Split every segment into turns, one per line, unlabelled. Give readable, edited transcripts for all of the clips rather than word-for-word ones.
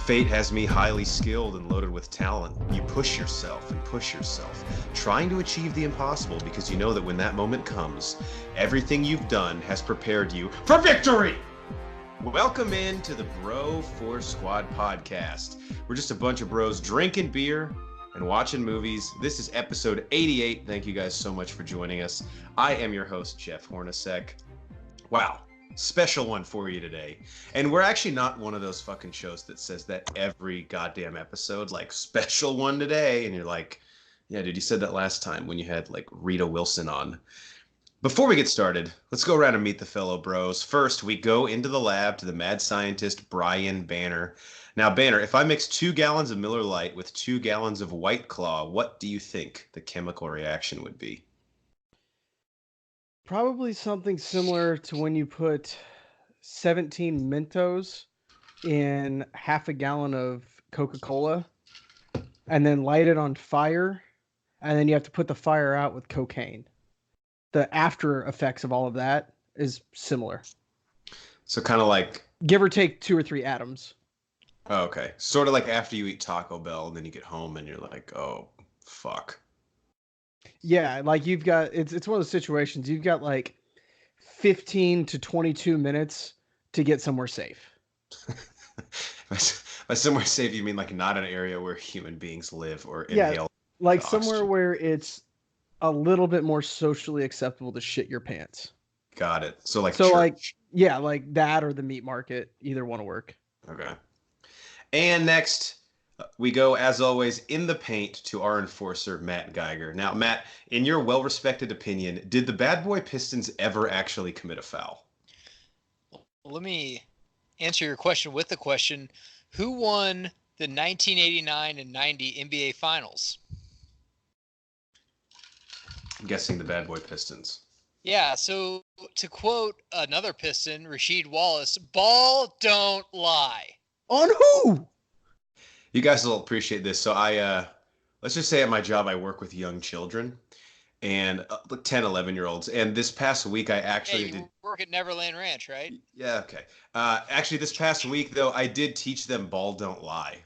Fate has me highly skilled and loaded with talent. You push yourself and push yourself, trying to achieve the impossible because you know that when that moment comes, everything you've done has prepared you for victory! Welcome in to the Bro Force Squad podcast. We're just a bunch of bros drinking beer and watching movies. This is episode 88. Thank you guys so much for joining us. I am your host, Jeff Hornacek. Wow. Special one for you today. And we're actually not one of those fucking shows that says that every goddamn episode, like special one today. And you're like, yeah, dude, you said that last time when you had like Rita Wilson on. Before we get started, let's go around and meet the fellow bros. First, we go into the lab to the mad scientist, Brian Banner. Now, Banner, if I mix 2 gallons of Miller Lite with 2 gallons of White Claw, what do you think the chemical reaction would be?
Probably something similar to when you put 17 Mentos in half a gallon of Coca-Cola and then light it on fire, and then you have to put the fire out with cocaine. The after effects of all of that is similar.
So kind of like...
give or take 2 or 3 atoms.
Oh, okay. Sort of like after you eat Taco Bell and then you get home and you're like, oh, fuck.
Yeah, like you've got, it's one of those situations, you've got like 15 to 22 minutes to get somewhere safe.
By somewhere safe, you mean like not an area where human beings live or inhale?
Like
oxygen.
Somewhere where it's a little bit more socially acceptable to shit your pants.
Got it. So like
like that or the meat market, either one will work.
Okay. And next, we go, as always, in the paint to our enforcer, Matt Geiger. Now, Matt, in your well-respected opinion, did the Bad Boy Pistons ever actually commit a foul?
Let me answer your question with the question. Who won the 1989 and 90 NBA Finals?
I'm guessing the Bad Boy Pistons.
Yeah, so to quote another Piston, Rasheed Wallace, ball don't lie.
On who?
You guys will appreciate this. So let's just say at my job, I work with young children and 10, 11-year-olds. And this past week, I actually
did work at Neverland Ranch, right?
Yeah. Okay. Actually, this past week, though, I did teach them ball don't lie.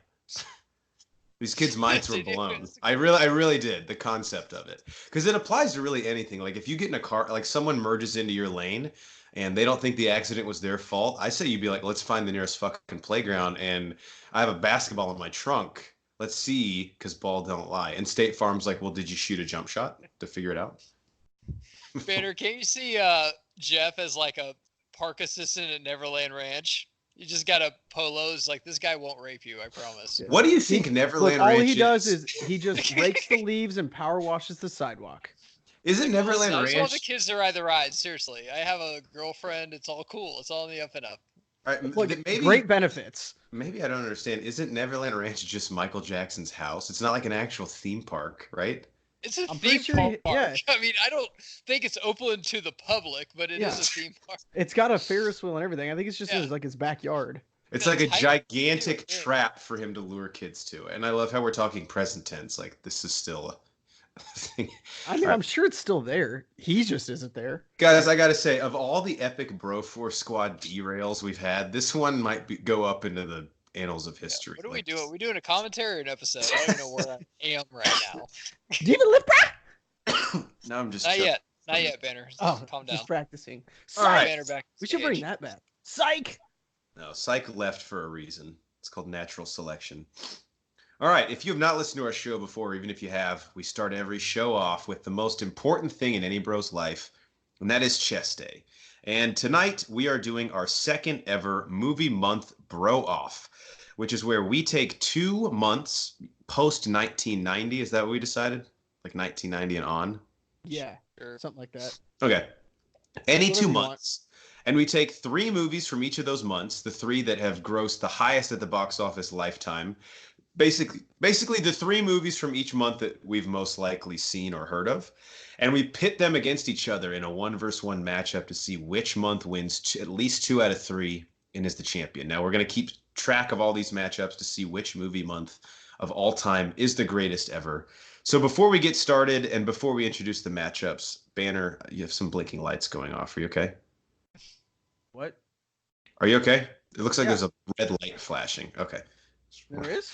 These kids' minds were blown. I really did, the concept of it. Because it applies to really anything. Like if you get in a car, like someone merges into your lane and they don't think the accident was their fault, I say you'd be like, let's find the nearest fucking playground. And I have a basketball in my trunk. Let's see, because ball don't lie. And State Farm's like, well, did you shoot a jump shot to figure it out?
Banner, can you see Jeff as like a park assistant at Neverland Ranch? You just got a polos, like this guy won't rape you, I promise.
What do you think Neverland Ranch is?
All he does is he just rakes the leaves and power washes the sidewalk.
Isn't Neverland Ranch?
I just want the kids to ride the ride, seriously. I have a girlfriend, it's all cool. It's all in the up and up.
All right,
look, maybe, great benefits.
Maybe I don't understand. Isn't Neverland Ranch just Michael Jackson's house? It's not like an actual theme park, right?
It's a theme park. Yeah. I mean, I don't think it's open to the public, but it is a theme park.
It's got a Ferris wheel and everything. I think it's just like his backyard.
It's like a gigantic trap for him to lure kids to. And I love how we're talking present tense. Like, this is still a thing.
I mean, I'm sure it's still there. He just isn't there.
Guys, I got to say, of all the epic Bro Force Squad derails we've had, this one might go up into the annals of history.
What are we doing? Are we doing a commentary or an episode? I don't even know where I am right now.
Do you even live back?
No, I'm just
not yet, Banner.
Oh,
calm down.
Just practicing.
All right,
Banner back.
We should bring that back. Psych.
No, Psych left for a reason. It's called natural selection. All right, if you have not listened to our show before, even if you have, we start every show off with the most important thing in any bro's life, and that is Chest Day. And tonight we are doing our second ever movie month bro off, which is where we take 2 months post 1990. Is that what we decided? Like 1990 and on?
Yeah, something like that.
Okay. Any 2 months. And we take 3 movies from each of those months, the 3 that have grossed the highest at the box office lifetime. Basically the 3 movies from each month that we've most likely seen or heard of. And we pit them against each other in a 1-versus-1 matchup to see which month wins at least 2 out of 3 and is the champion. Now, we're going to keep track of all these matchups to see which movie month of all time is the greatest ever. So before we get started and before we introduce the matchups, Banner, you have some blinking lights going off. Are you okay?
What?
Are you okay? It looks like there's a red light flashing. Okay.
There is?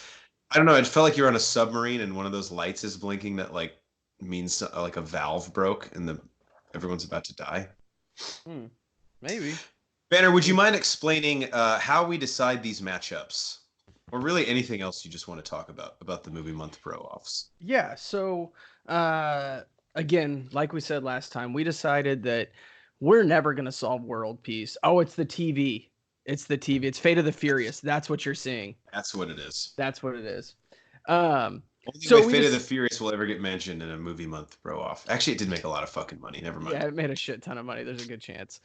I don't know. It felt like you're on a submarine and one of those lights is blinking that like means like a valve broke and everyone's about to die.
Maybe.
Banner, would you mind explaining how we decide these matchups, or really anything else you just want to talk about the movie month pro offs?
Yeah. So, again, like we said last time, we decided that we're never going to solve world peace. Oh, it's the TV. It's the TV. It's Fate of the Furious. That's what you're seeing.
That's what it is.
That's what it is.
Only
So
way
we
Fate of the
just,
Furious will ever get mentioned in a movie month pro off. Actually, it did make a lot of fucking money. Never mind.
yeah, it made a shit ton of money. There's a good chance.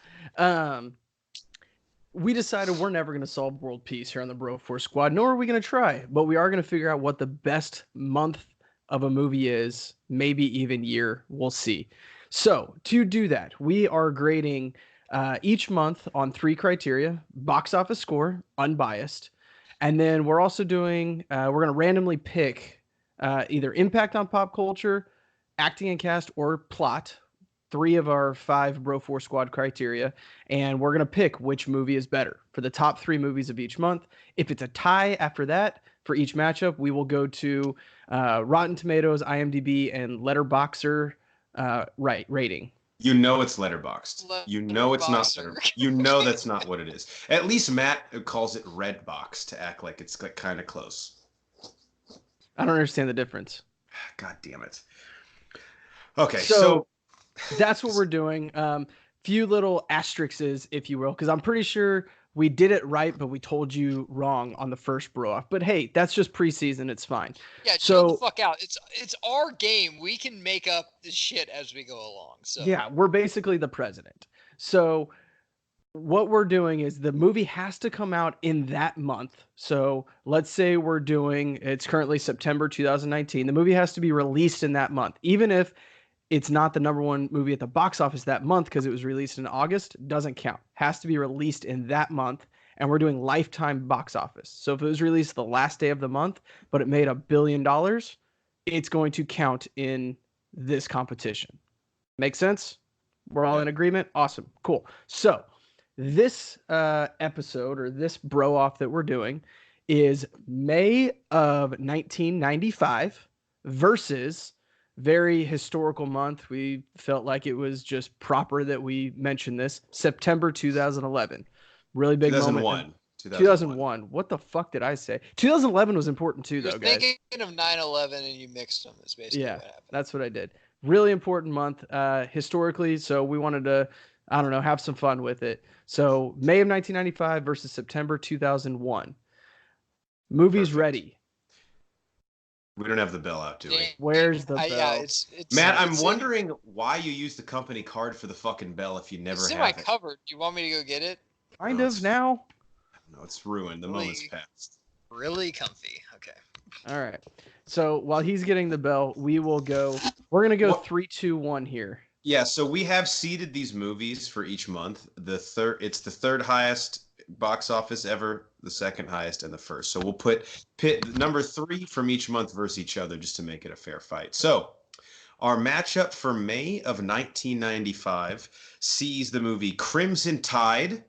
We decided we're never going to solve world peace here on the Bro Force Squad, nor are we going to try, but we are going to figure out what the best month of a movie is, maybe even year. We'll see. So to do that, we are grading each month on 3 criteria: box office score, unbiased, and then we're also doing we're going to randomly pick either impact on pop culture, acting and cast, or plot. 3 of our 5 Bro Force Squad criteria, and we're going to pick which movie is better for the top 3 movies of each month. If it's a tie after that for each matchup, we will go to Rotten Tomatoes, IMDb, and Letterboxer rating.
You know it's letterboxed. You know it's not.
Letterboxer.
You know that's not what it is. At least Matt calls it red box to act like it's like kind of close.
I don't understand the difference.
God damn it. Okay,
so that's what we're doing. Few little asterisks, if you will, because I'm pretty sure we did it right, but we told you wrong on the first bro off. But hey, that's just preseason. It's fine.
Yeah, chill the fuck out. It's our game. We can make up the shit as we go along. So
yeah, we're basically the president. So what we're doing is the movie has to come out in that month. So let's say it's currently September 2019. The movie has to be released in that month, even if it's not the #1 movie at the box office that month because it was released in August. Doesn't count. Has to be released in that month, and we're doing lifetime box office. So if it was released the last day of the month, but it made $1 billion, it's going to count in this competition. Make sense? We're all in agreement? Awesome. Cool. So this episode, or this bro off that we're doing, is May of 1995 versus very historical month. We felt like it was just proper that we mention this. September 2011. Really big
2001.
moment. 2001. What the fuck did I say? 2011 was important too, though, guys.
Thinking of 9/11 and you mixed them. Is basically what happened.
That's what I did. Really important month historically, so we wanted to, I don't know, have some fun with it. So May of 1995 versus September 2001. Movie's
Perfect.
Ready.
We don't have the bell out, do we?
Where's the bell?
Yeah, it's
Matt, I'm
it's
wondering why you used the company card for the fucking bell if you never
It's in
have
my
it.
cupboard. Do you want me to go get it?
Kind
No,
of
it's-
now.
No, it's ruined. The moment's passed.
Really comfy. Okay.
All right. So while he's getting the bell, we're going to go
What-
3, 2, 1 here.
Yeah, so we have seeded these movies for each month. It's the third highest box office ever, the second highest, and the first. So we'll pit number 3 from each month versus each other just to make it a fair fight. So our matchup for May of 1995 sees the movie Crimson Tide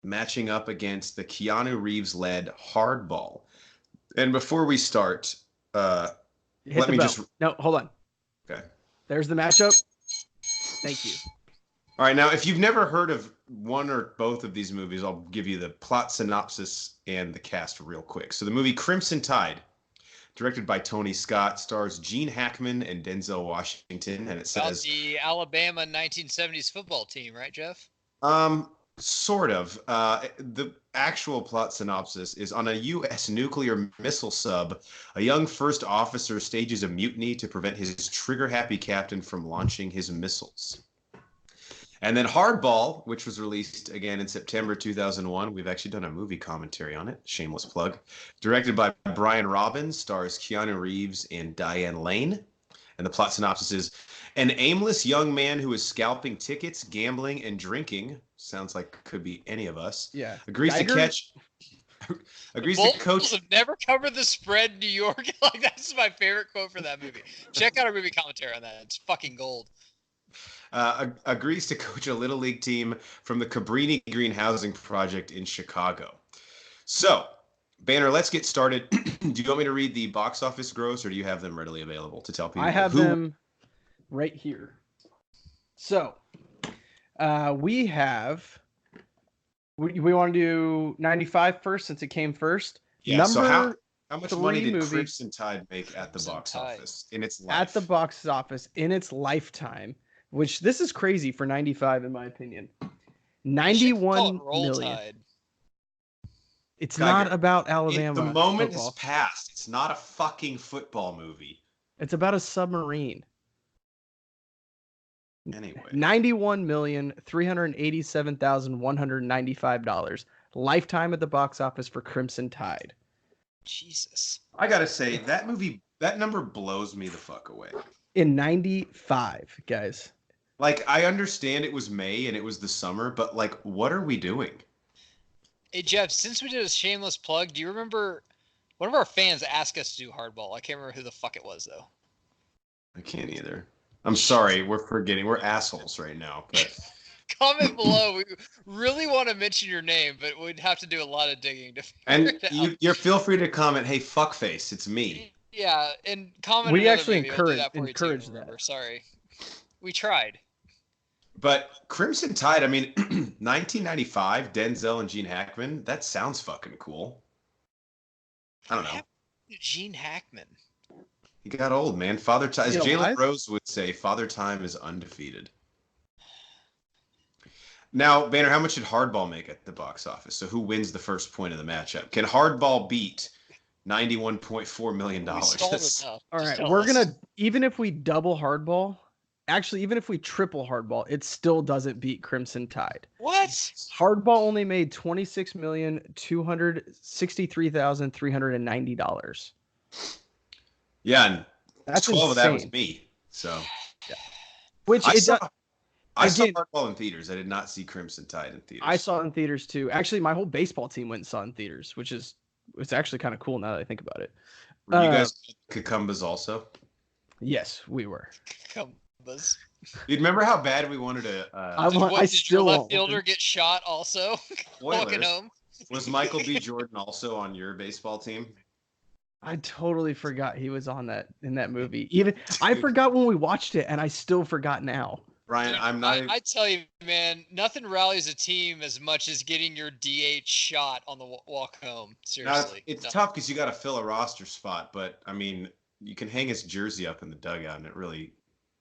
matching up against the Keanu Reeves-led Hardball. And before we start,
Hit
let
the
me
bell.
just...
No, hold on.
Okay.
There's the matchup. Thank you.
All right, now if you've never heard of one or both of these movies, I'll give you the plot synopsis and the cast real quick. So the movie Crimson Tide, directed by Tony Scott, stars Gene Hackman and Denzel Washington, and it
About
says
the Alabama 1970s football team, right, Jeff?
sort of. The actual plot synopsis is: on a U.S. nuclear missile sub, a young first officer stages a mutiny to prevent his trigger-happy captain from launching his missiles. And then Hardball, which was released again in September 2001. We've actually done a movie commentary on it. Shameless plug. Directed by Brian Robbins, stars Keanu Reeves and Diane Lane. And the plot synopsis is: an aimless young man who is scalping tickets, gambling, and drinking, sounds like could be any of us,
Yeah.
agrees
Geiger?
agrees
Bulls
to coach
have never covered the spread in New York. Like, that's my favorite quote for that movie. Check out our movie commentary on that. It's fucking gold.
agrees to coach a little league team from the Cabrini Green Housing Project in Chicago. So Banner, let's get started. Do you want me to read the box office gross, or do you have them readily available to tell people?
I have them right here. So, we have. We want to do 95 first since it came first.
Yeah. So how much money did
movie
Crimson Tide make at the box office in its life?
At the box office in its lifetime, which this is crazy for 95 in my opinion. 91 million.
Tide.
It's not about Alabama.
The moment
football.
is past. It's not a fucking football movie.
It's about a submarine.
Anyway.
$91,387,195. Lifetime at the box office for Crimson Tide.
Jesus.
I gotta say, that movie, that number blows me the fuck away.
In 95, guys.
Like, I understand it was May and it was the summer, but like, what are we doing?
Hey, Jeff, since we did a shameless plug, do you remember one of our fans asked us to do Hardball? I can't remember who the fuck it was, though.
I can't either. I'm sorry. We're forgetting. We're assholes right now. But
Comment below. We really want to mention your name, but we'd have to do a lot of digging to figure
and
it out.
you feel free to comment, hey, fuckface, it's me.
Yeah, and comment.
We
another
actually
movie. We'll do that for you too,
encourage
remember.
that.
Sorry. We tried.
But Crimson Tide, I mean, 1995, Denzel and Gene Hackman, that sounds fucking cool. I don't know.
Gene Hackman.
He got old, man. Father Time, as
Still
Jalen
alive?
Rose would say, Father Time is undefeated. Now, Banner, how much did Hardball make at the box office? So who wins the first point of the matchup? Can Hardball beat $91.4 million?
We stalled enough.
All
Just
right,
tell
we're
us.
gonna even if we double Hardball, actually even if we triple Hardball, it still doesn't beat Crimson Tide.
What?
Hardball only made $26,263,390.
Yeah, and
That's
12 of that was
insane.
me. So
Which
I
it
saw,
does.
I saw
again-
Hardball in theaters. I did not see Crimson Tide in theaters.
I saw it in theaters too. Actually, my whole baseball team went and saw it in theaters, which is it's actually kind of cool now that I think about it.
Were you guys Cucumbas also?
Yes, we were.
Cumbas.
You remember how bad we wanted to?
I
Did,
want-
what,
I
did your
still
left
want
fielder
one.
get shot also? Walking
Spoilers.
home.
Was Michael B. Jordan also on your baseball team?
I totally forgot he was on that in that movie. Even I forgot when we watched it, and I still forgot now.
Ryan,
Dude,
I'm not.
I tell you, man, nothing rallies a team as much as getting your DH shot on the walk home.
Now,
Seriously.
it's
No.
tough because you got to fill a roster spot, but I mean, you can hang his jersey up in the dugout, and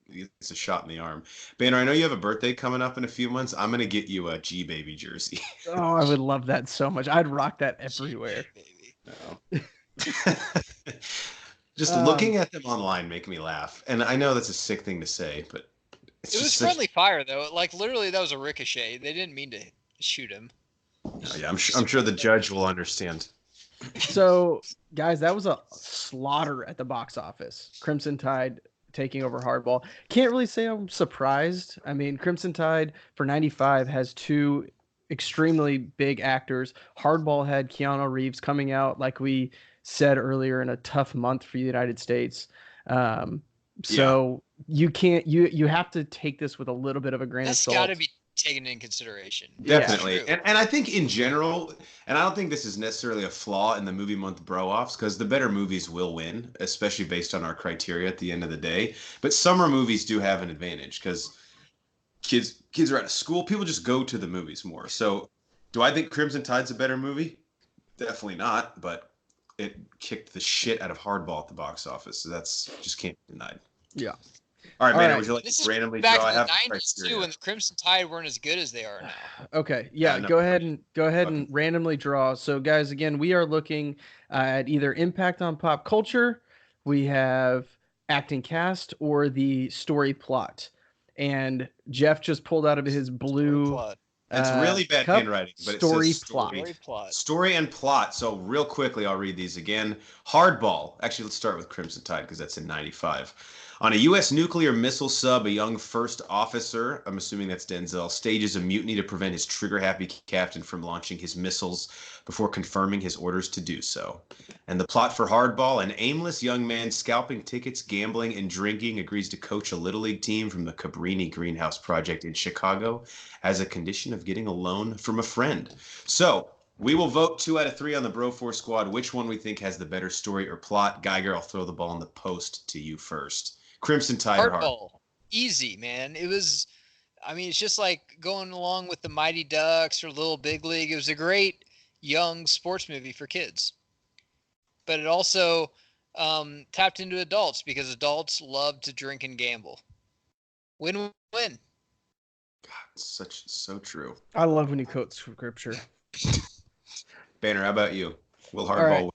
it's a shot in the arm. Banner, I know you have a birthday coming up in a few months. I'm gonna get you a G Baby jersey.
Oh, I would love that so much. I'd rock that everywhere.
Baby.
Just looking at them online make me laugh, and I know that's a sick thing to say, but it's
It was
just
friendly fire, though. Like, literally, that was a ricochet. They didn't mean to shoot him.
Yeah, I'm sure the judge will understand.
So, guys, that was a slaughter at the box office. Crimson Tide taking over Hardball. Can't really say I'm surprised. I mean, Crimson Tide for 95 has two extremely big actors. Hardball had Keanu Reeves coming out, like we said earlier, in a tough month for the United States. So you can't you have to take this with a little bit of a grain
That's
of salt.
got to be taken in consideration.
Definitely.
Yeah,
And I think in general, and I don't think this is necessarily a flaw in the movie month bro-offs, because the better movies will win, especially based on our criteria at the end of the day. But summer movies do have an advantage because kids are out of school. People just go to the movies more. So do I think Crimson Tide's a better movie? Definitely not, but it kicked the shit out of Hardball at the box office. So that's just can't be denied.
Yeah.
All right,
All
man.
right.
Would you like
This
to
is
randomly
back
draw? I
in the
have
90s, too,
criteria.
when the Crimson Tide weren't as good as they are now.
Okay. Yeah.
no.
Go ahead and randomly draw. So, guys, again, we are looking at either impact on pop culture, we have acting cast, or the story plot. And Jeff just pulled out of his blue.
Plot.
It's really bad
cup,
handwriting, but it
story
says
plot.
Story plot.
Story and plot. So real quickly, I'll read these again. Hardball. Actually, let's start with Crimson Tide because that's in 95. On a U.S. nuclear missile sub, a young first officer, I'm assuming that's Denzel, stages a mutiny to prevent his trigger-happy captain from launching his missiles before confirming his orders to do so. And the plot for Hardball, an aimless young man scalping tickets, gambling, and drinking agrees to coach a Little League team from the Cabrini Greenhouse Project in Chicago as a condition of getting a loan from a friend. So, We will vote 2 out of 3 on the Bro4 squad. Which one we think has the better story or plot? Geiger, I'll throw the ball in the post to you first. Crimson Tide or Hardball?
Hardball. Easy, man. It was, I mean, it's just like going along with the Mighty Ducks or Little Big League. It was a great young sports movie for kids. But it also tapped into adults because adults love to drink and gamble. Win-win.
God, so true.
I love when you quote scripture.
Banner, how about you? Will
All
Hardball
right.
win?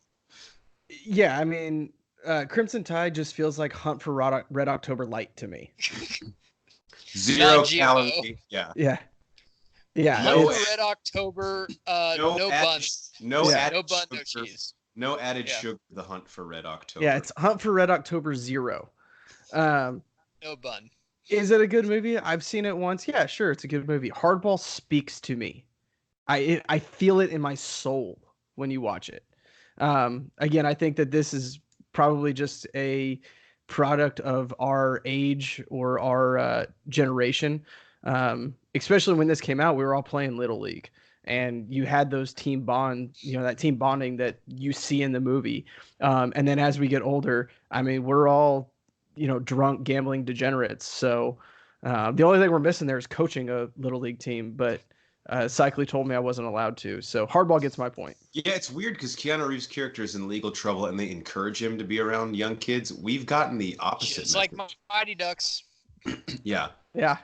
Yeah, I mean, Crimson Tide just feels like Hunt for Red October Light to me.
0
Non-GMO.
calorie. Yeah.
Yeah. Yeah.
No
it's-
Red October,
No
no
added-
buns.
No
Yeah.
added
No bun, no
sugar.
cheese.
No added
Yeah.
sugar to the Hunt for Red October.
yeah, it's Hunt for Red October 0.
No bun.
Is it a good movie? I've seen it once. Yeah, sure, it's a good movie. Hardball speaks to me. I feel it in my soul when you watch it. Again, I think that this is probably just a product of our age or our generation. Especially when this came out, we were all playing Little League, and you had those team bond, that team bonding that you see in the movie. And then as we get older, I mean, we're all, drunk gambling degenerates. So the only thing we're missing there is coaching a Little League team, but Cycly told me I wasn't allowed to. So Hardball gets my point.
Yeah, it's weird because Keanu Reeves' character is in legal trouble and they encourage him to be around young kids. We've gotten the opposite.
It's like
message.
Mighty Ducks.
Yeah.
Yeah.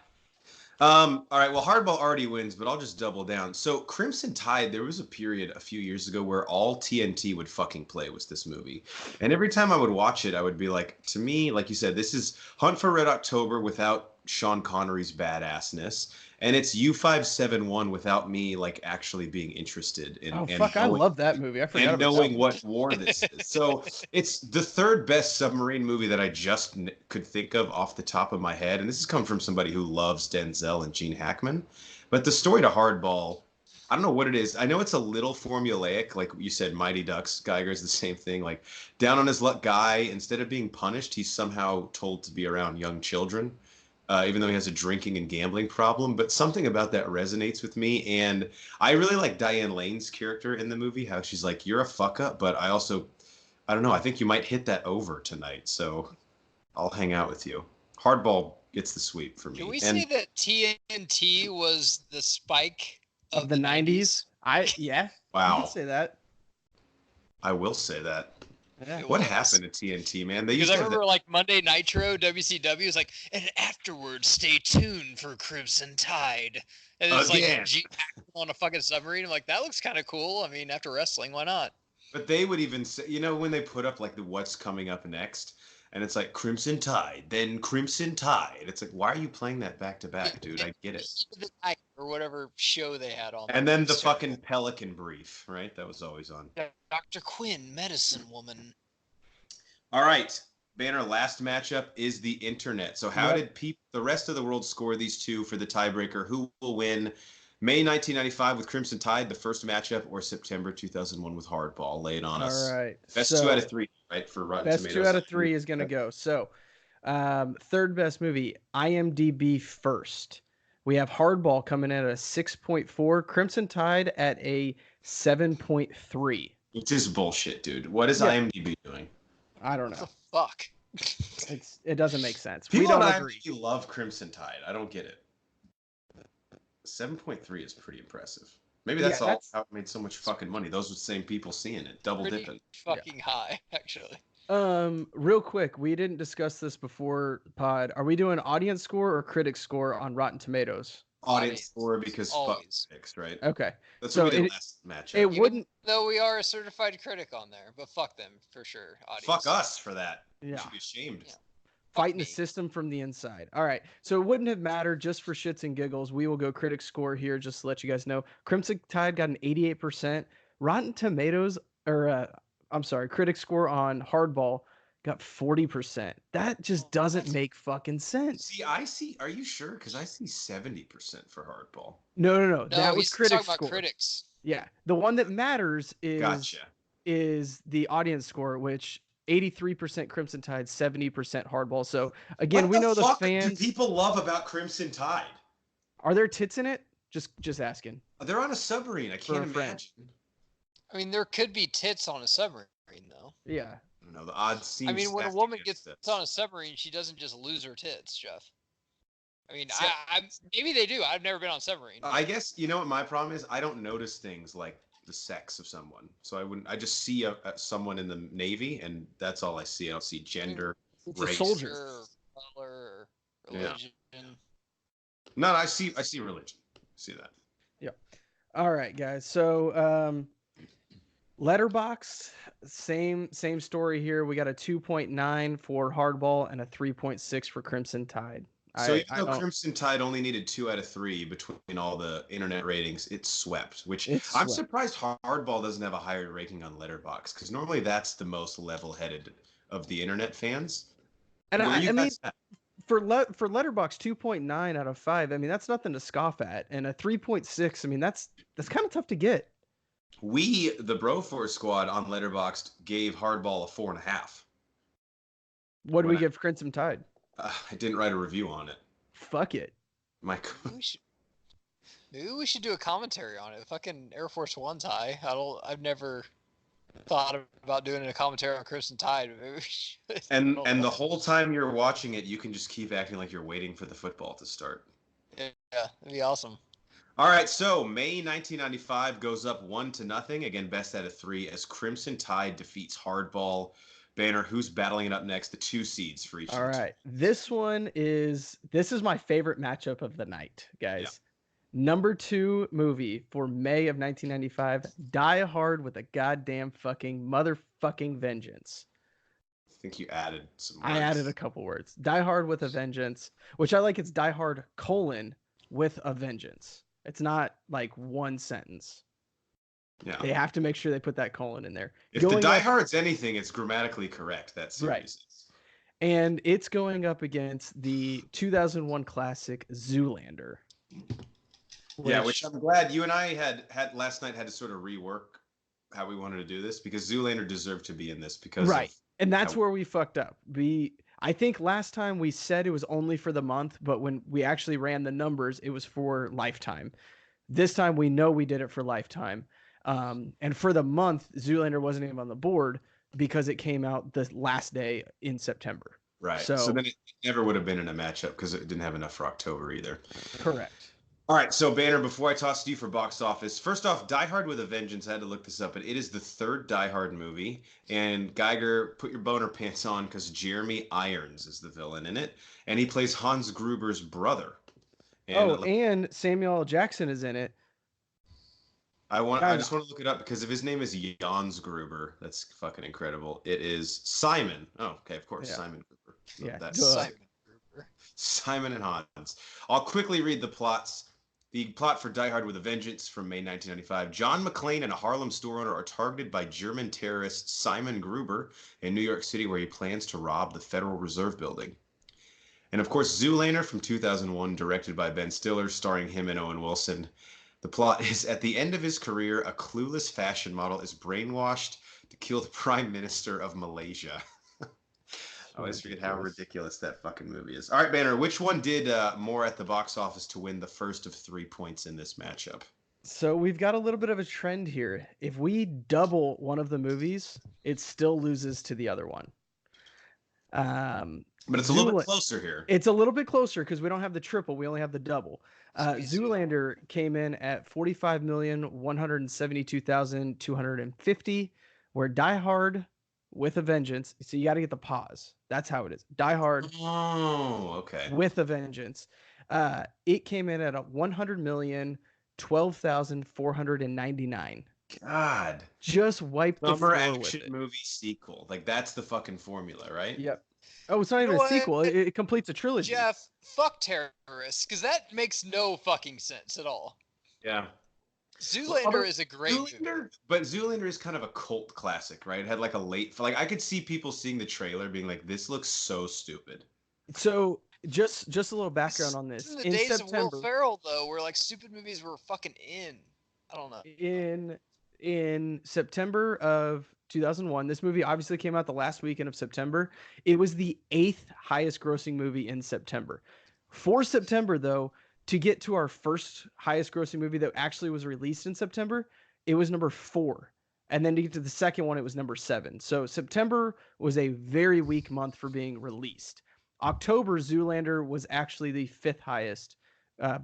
All right. Well, Hardball already wins, but I'll just double down. So, Crimson Tide, there was a period a few years ago where all TNT would fucking play was this movie. And every time I would watch it, I would be like, to me, like you said, this is Hunt for Red October without Sean Connery's badassness. And it's U571 without me, like, actually being interested in.
Oh,
and
fuck. I
knowing-
love that movie. I forgot
and
about
knowing
that.
what war this is. So it's the third best submarine movie that I just could think of off the top of my head. And this has come from somebody who loves Denzel and Gene Hackman. But the story to Hardball, I don't know what it is. I know it's a little formulaic. Like you said, Mighty Ducks, Geiger's the same thing. Like down on his luck guy, instead of being punished, he's somehow told to be around young children. Even though he has a drinking and gambling problem, but something about that resonates with me. And I really like Diane Lane's character in the movie, how she's like, you're a fuck up, but I don't know, I think you might hit that over tonight, so I'll hang out with you. Hardball gets the sweep for me.
Can we say that TNT was the spike
Of the 90s? Yeah. You
Wow,
can say that.
I will say that.
Yeah.
It
What
was.
happened to TNT, man? They
Because
used
I
to have
remember like Monday Nitro, WCW was like, and afterwards, stay tuned for Crimson Tide. And it's
Again.
like Gene Hackman on a fucking submarine. I'm like, that looks kind of cool. I mean, after wrestling, why not?
But they would even say, when they put up like the what's coming up next, and it's like Crimson Tide, then Crimson Tide. It's like, why are you playing that back to back, dude? I get it.
Heat of the Night or whatever show they had on.
And
there.
then the
It's
fucking Pelican Brief, right? That was always on.
terrible. Dr. Quinn, Medicine Woman.
All right, Banner, last matchup is the internet. So how
Yep.
did the rest of the world score these two for the tiebreaker? Who will win May 1995 with Crimson Tide, the first matchup, or September 2001 with Hardball? Lay it on us.
All right.
Best
so
2 out of 3, right, for Rotten
best
Tomatoes.
2 out of 3 is going to go. So third best movie, IMDb first. We have Hardball coming in at a 6.4, Crimson Tide at a 7.3.
It's just bullshit, dude. What is
Yeah.
IMDb doing?
I don't
What
know.
the fuck?
It doesn't make sense.
People
we don't
on
agree.
IMDb love Crimson Tide. I don't get it. 7.3 is pretty impressive. Maybe that's
Yeah,
how it made so much fucking money. Those were the same people seeing it, double
Pretty
dipping.
fucking high, actually.
Real quick, we didn't discuss this before pod. Are we doing audience score or critic score on Rotten Tomatoes?
Audience score because fuck
always.
critics, right?
Okay.
That's
So
what we did
it-
last matchup.
It
Even
wouldn't.
Though we are a certified critic on there, but fuck them for sure. Audience.
Fuck us for that. We
Yeah.
should be ashamed.
Yeah.
Fighting
me.
the system from the inside. All right. So it wouldn't have mattered just for shits and giggles. We will go critic score here just to let you guys know. Crimson Tide got an 88%. Rotten Tomatoes, critic score on Hardball got 40%. That just doesn't make fucking sense.
See, are you sure? Because I see 70% for Hardball.
No.
No,
That was
he's
critic
talking
score.
about critics.
Yeah. The one that matters
Gotcha.
is the audience score, which 83% Crimson Tide, 70% Hardball. So again, we know the
fuck
fans.
do people love about Crimson Tide?
Are there tits in it? Just asking.
They're on a submarine. I can't
a friend.
imagine.
I mean, there could be tits on a submarine, though.
Yeah.
I don't know. The odds seem.
I mean, when a
stacked
woman
against
gets
this.
on a submarine, she doesn't just lose her tits, Jeff. I mean,
See,
maybe they do. I've never been on a submarine.
I guess you know what my problem is. I don't notice things like the sex of someone, so I wouldn't. I just see someone in the Navy, and that's all I see. I don't see gender,
It's a
race.
soldier.
Or color, or
Yeah.
religion.
No, I see religion. I see that.
All right, guys. So, Letterboxd, same story here. We got a 2.9 for Hardball and a 3.6 for Crimson Tide.
So even though
don't-
Crimson Tide only needed 2 out of 3 between all the internet ratings, it swept. Which
It
I'm
swept.
surprised Hardball doesn't have a higher rating on Letterboxd, because normally that's the most level-headed of the internet fans.
and
Where
I
you
mean,
guys at?
for Letterboxd, 2.9 out of 5. I mean, that's nothing to scoff at. And a 3.6. I mean, that's kind of tough to get.
We, the Broforce squad on Letterboxd, gave Hardball a 4.5.
What do we
When I-
give Crimson Tide?
I didn't write a review on it.
Fuck it.
My
Maybe we should do a commentary on it. Fucking Air Force One's high. I've never thought about doing a commentary on Crimson Tide. Maybe we should.
and
I don't
and
know.
the whole time you're watching it, you can just keep acting like you're waiting for the football to start.
Yeah, that'd be awesome.
All right, so May 1995 goes up 1-0. Again, best out of 3 as Crimson Tide defeats Hardball. Banner, who's battling it up next? The 2 seeds for each.
All
of the
right. This is my favorite matchup of the night, guys. Number 2 movie for May of 1995, Die Hard with a goddamn fucking motherfucking vengeance.
I think you added some.
I
words.
added a couple words. Die Hard with a vengeance, which I like. It's Die Hard : with a vengeance. It's not like one sentence.
Yeah.
They have to make sure they put that colon in there.
If the
Going
Die
up-
Hard's anything, it's grammatically correct. That series
Right.
is.
And it's going up against the 2001 classic Zoolander.
Yeah, which I'm glad you and I had last night had to sort of rework how we wanted to do this, because Zoolander deserved to be in this because
Right. And that's
how-
where we fucked up. I think last time we said it was only for the month, but when we actually ran the numbers, it was for Lifetime. This time we know we did it for Lifetime. And for the month, Zoolander wasn't even on the board because it came out the last day in September.
right.
So-
So then it never would have been in a matchup because it didn't have enough for October either.
Correct.
All right, so Banner, before I toss to you for box office, first off, Die Hard with a Vengeance. I had to look this up, but it is the 3rd Die Hard movie. And Geiger, put your boner pants on because Jeremy Irons is the villain in it, and he plays Hans Gruber's brother. And
And Samuel L. Jackson is in it.
I
Guys-
just want to look it up because if his name is Jans Gruber, that's fucking incredible. It is Simon. Oh, okay, of course,
Yeah.
Simon Gruber.
Yeah,
That's
duh.
Simon Gruber.
Simon and Hans. I'll quickly read the plots. The plot for Die Hard with a Vengeance from May 1995. John McClane and a Harlem store owner are targeted by German terrorist Simon Gruber in New York City, where he plans to rob the Federal Reserve Building. And of course, Zoolander from 2001, directed by Ben Stiller, starring him and Owen Wilson. The plot is, at the end of his career, a clueless fashion model is brainwashed to kill the Prime Minister of Malaysia. I always forget how ridiculous that fucking movie is. All right, Banner, which one did more at the box office to win the first of 3 points in this matchup?
So we've got a little bit of a trend here. If we double one of the movies, it still loses to the other one.
But it's a little bit closer here.
It's a little bit closer because we don't have the triple. We only have the double.
Sweet
Zoolander came in at 45,172,250, where Die Hard with a Vengeance. So you got to get the pause. That's how it is. Die Hard
Oh, okay.
with a Vengeance. It came in at a 100,012,499.
God.
Just wiped the
Summer
floor with
action
it.
movie sequel. Like, that's the fucking formula, right?
Yep. Oh, it's not even
know
a sequel.
what?
It completes a trilogy.
Jeff, fuck terrorists, because that makes no fucking sense at all.
Yeah.
Zoolander
although
is a great movie.
But Zoolander is kind of a cult classic, right? It had like a late, like I could see people seeing the trailer being like, "This looks so stupid."
So just a little background on this.
This is the
In
days of
September,
Will Ferrell, though, where like stupid movies were fucking in. I don't know.
in September of 2001, this movie obviously came out the last weekend of September. It was the 8th highest grossing movie in September. For September, though, to get to our first highest grossing movie that actually was released in September, it was number 4. And then to get to the second one, it was number 7. So September was a very weak month for being released. October, Zoolander was actually the 5th highest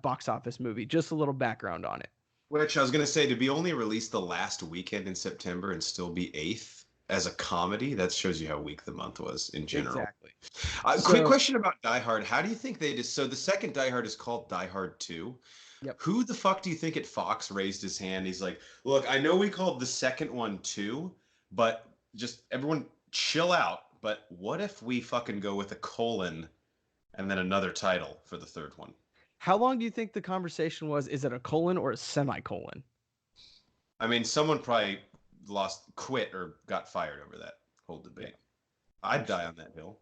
box office movie. Just a little background on it.
Which I was going to say, to be only released the last weekend in September and still be 8th as a comedy, that shows you how weak the month was in general.
Exactly.
Quick question about Die Hard. How do you think they just, so the second Die Hard is called Die Hard 2.
Yep.
Who the fuck do you think at Fox raised his hand? He's like, look, I know we called the second one 2, but just everyone chill out. But what if we fucking go with a colon and then another title for the third one?
How long do you think the conversation was? Is it a colon or a semicolon?
I mean, someone probably quit or got fired over that whole debate. I'd die on that hill.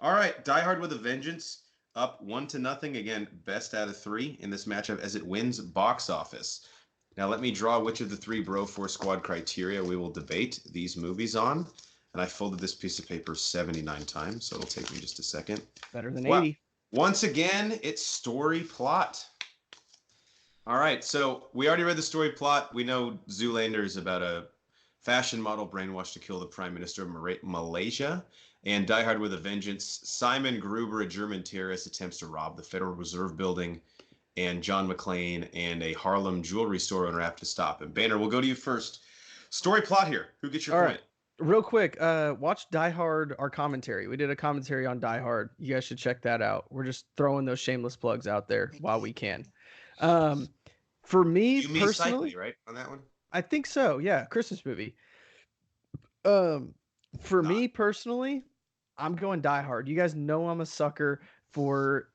All right, Die Hard with a Vengeance, up 1-0. Again, best out of 3 in this matchup as it wins box office. Now let me draw which of the 3 Bro Force Squad criteria we will debate these movies on. And I folded this piece of paper 79 times, so it'll take me just a second.
Better than 80.
Once again, it's story plot. All right, so we already read the story plot. We know Zoolander is about a fashion model brainwashed to kill the Prime Minister of Malaysia. And Die Hard with a Vengeance, Simon Gruber, a German terrorist, attempts to rob the Federal Reserve Building. And John McClane and a Harlem jewelry store owner have to stop him. Banner, we'll go to you first. Story plot here. Who gets your point?
Right. Real quick, watch Die Hard, our commentary. We did a commentary on Die Hard. You guys should check that out. We're just throwing those shameless plugs out there while we can. For me personally,
Cycly, right, on that one?
I think so. Yeah, Christmas movie. For me personally, I'm going Die Hard. You guys know I'm a sucker for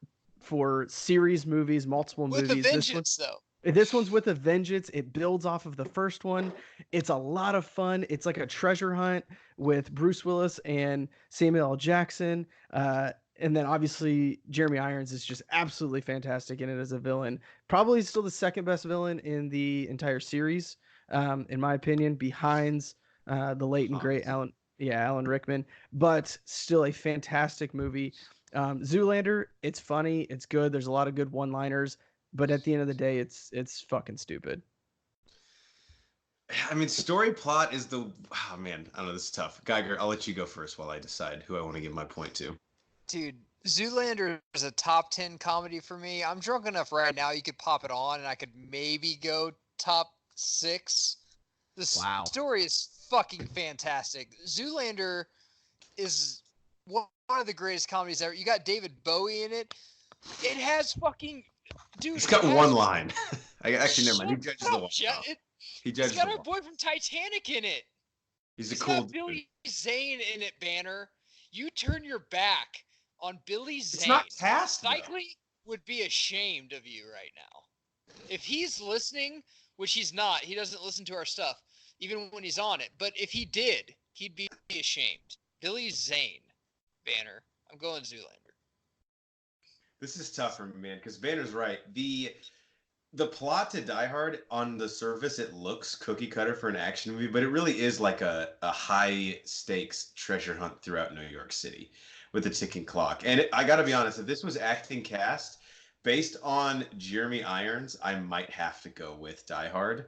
series movies, multiple movies.
With a vengeance, though.
This one's with a vengeance. It builds off of the first one. It's a lot of fun. It's like a treasure hunt with Bruce Willis and Samuel L. Jackson. And then obviously Jeremy Irons is just absolutely fantastic in it as a villain. Probably still the second best villain in the entire series, in my opinion, behind the late and great Alan Rickman. But still a fantastic movie. Zoolander, it's funny. It's good. There's a lot of good one-liners. But at the end of the day, it's fucking stupid.
I mean, story plot is oh man, I don't know, this is tough. Geiger, I'll let you go first while I decide who I want to give my point to.
Dude, Zoolander is a top 10 comedy for me. I'm drunk enough right now, you could pop it on and I could maybe go top 6. The story is fucking fantastic. Zoolander is one of the greatest comedies ever. You got David Bowie in it. It has fucking... Dude,
he's got one line. Actually, never mind. He judges the one. He judges.
He's got our boy from Titanic in it.
He's cool
got Billy Zane in it. Banner. You turn your back on Billy Zane.
It's not past.
Cycly would be ashamed of you right now. If he's listening, which he's not, he doesn't listen to our stuff, even when he's on it. But if he did, he'd be ashamed. Billy Zane, Banner. I'm going Zoolander.
This is tough for me, man, because Banner's right. The plot to Die Hard, on the surface, it looks cookie cutter for an action movie, but it really is like a high stakes treasure hunt throughout New York City with a ticking clock. And I got to be honest, if this was acting cast based on Jeremy Irons, I might have to go with Die Hard.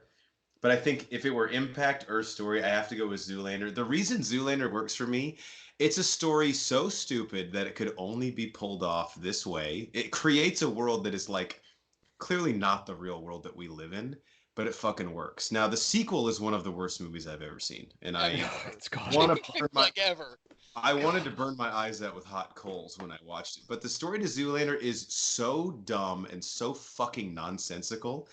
But I think if it were Impact or Story, I have to go with Zoolander. The reason Zoolander works for me, it's a story so stupid that it could only be pulled off this way. It creates a world that is like clearly not the real world that we live in, but it fucking works. Now, the sequel is one of the worst movies I've ever seen, and I wanted to burn my eyes out with hot coals when I watched it. But the story to Zoolander is so dumb and so fucking nonsensical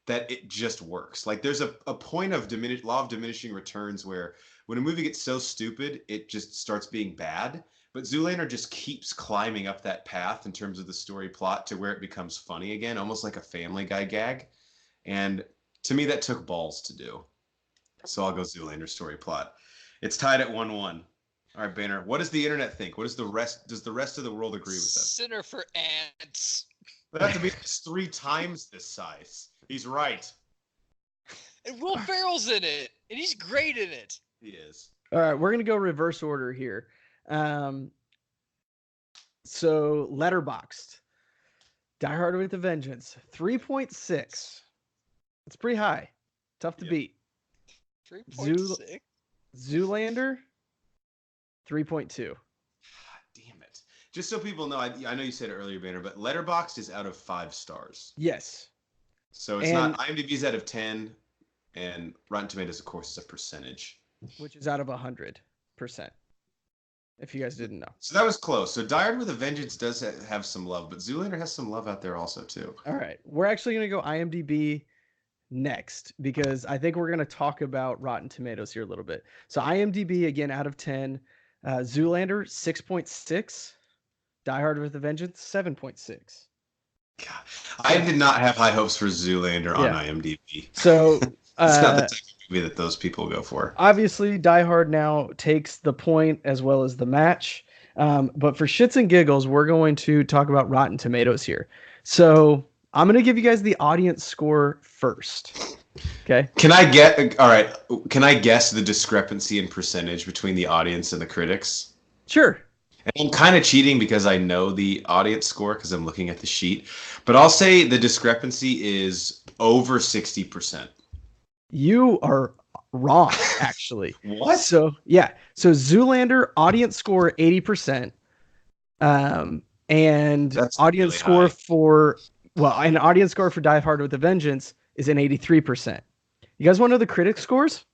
that it just works. Like, there's a point of law of diminishing returns where when a movie gets so stupid, it just starts being bad. But Zoolander just keeps climbing up that path in terms of the story plot to where it becomes funny again, almost like a Family Guy gag. And to me, that took balls to do. So I'll go Zoolander story plot. It's tied at 1-1. All right, Banner. What does the internet think? Does the rest of the world agree with us?
Center for Ants.
That have to be 3 times this size. He's right.
And Will Ferrell's in it, and he's great in it.
He is.
All right, we're gonna go reverse order here. So Letterboxd, Die Hard with a Vengeance, 3.6. It's pretty high. Tough to beat.
3.6.
Zoolander, 3.2.
Damn it. Just so people know, I know you said it earlier, Banner, but Letterboxd is out of 5 stars.
Yes.
So it's not IMDb's out of 10, and Rotten Tomatoes, of course, is a percentage.
Which is out of 100%. If you guys didn't know.
So that was close. So Die Hard with a Vengeance does have some love, but Zoolander has some love out there also, too.
All right. We're actually going to go IMDb next because I think we're going to talk about Rotten Tomatoes here a little bit. So IMDb, again, out of 10. Zoolander, 6.6. Die Hard with a Vengeance, 7.6.
God, I did not have high hopes for Zoolander on IMDb.
So
it's not the type of movie that those people go for.
Obviously, Die Hard now takes the point as well as the match. But for shits and giggles, we're going to talk about Rotten Tomatoes here. So I'm going to give you guys the audience score first. Okay.
Can I guess the discrepancy in percentage between the audience and the critics?
Sure.
And I'm kind of cheating because I know the audience score because I'm looking at the sheet. But I'll say the discrepancy is over 60%.
You are wrong, actually.
What?
So Zoolander audience score 80%. And
That's
audience
really
score an audience score for Die Hard with a Vengeance is an 83%. You guys want to know the critic scores?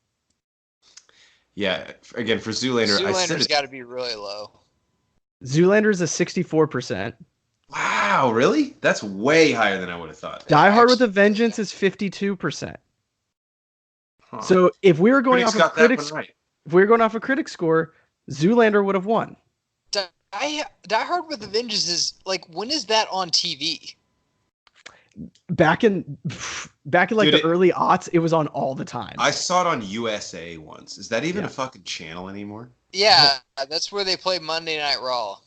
Yeah, again, for Zoolander,
Zoolander's got to be really low.
Zoolander is a 64%.
Wow, really? That's way higher than I would have thought.
Die Hard with a Vengeance is 52%.
Huh.
So if we were going
Critics
off
got that one right.
if we were going off a critic score, Zoolander would have won.
Die Hard with a Vengeance is like, when is that on TV?
Back in the early aughts, it was on all the time.
I saw it on USA once. Is that even a fucking channel anymore?
Yeah, that's where they play Monday Night Raw.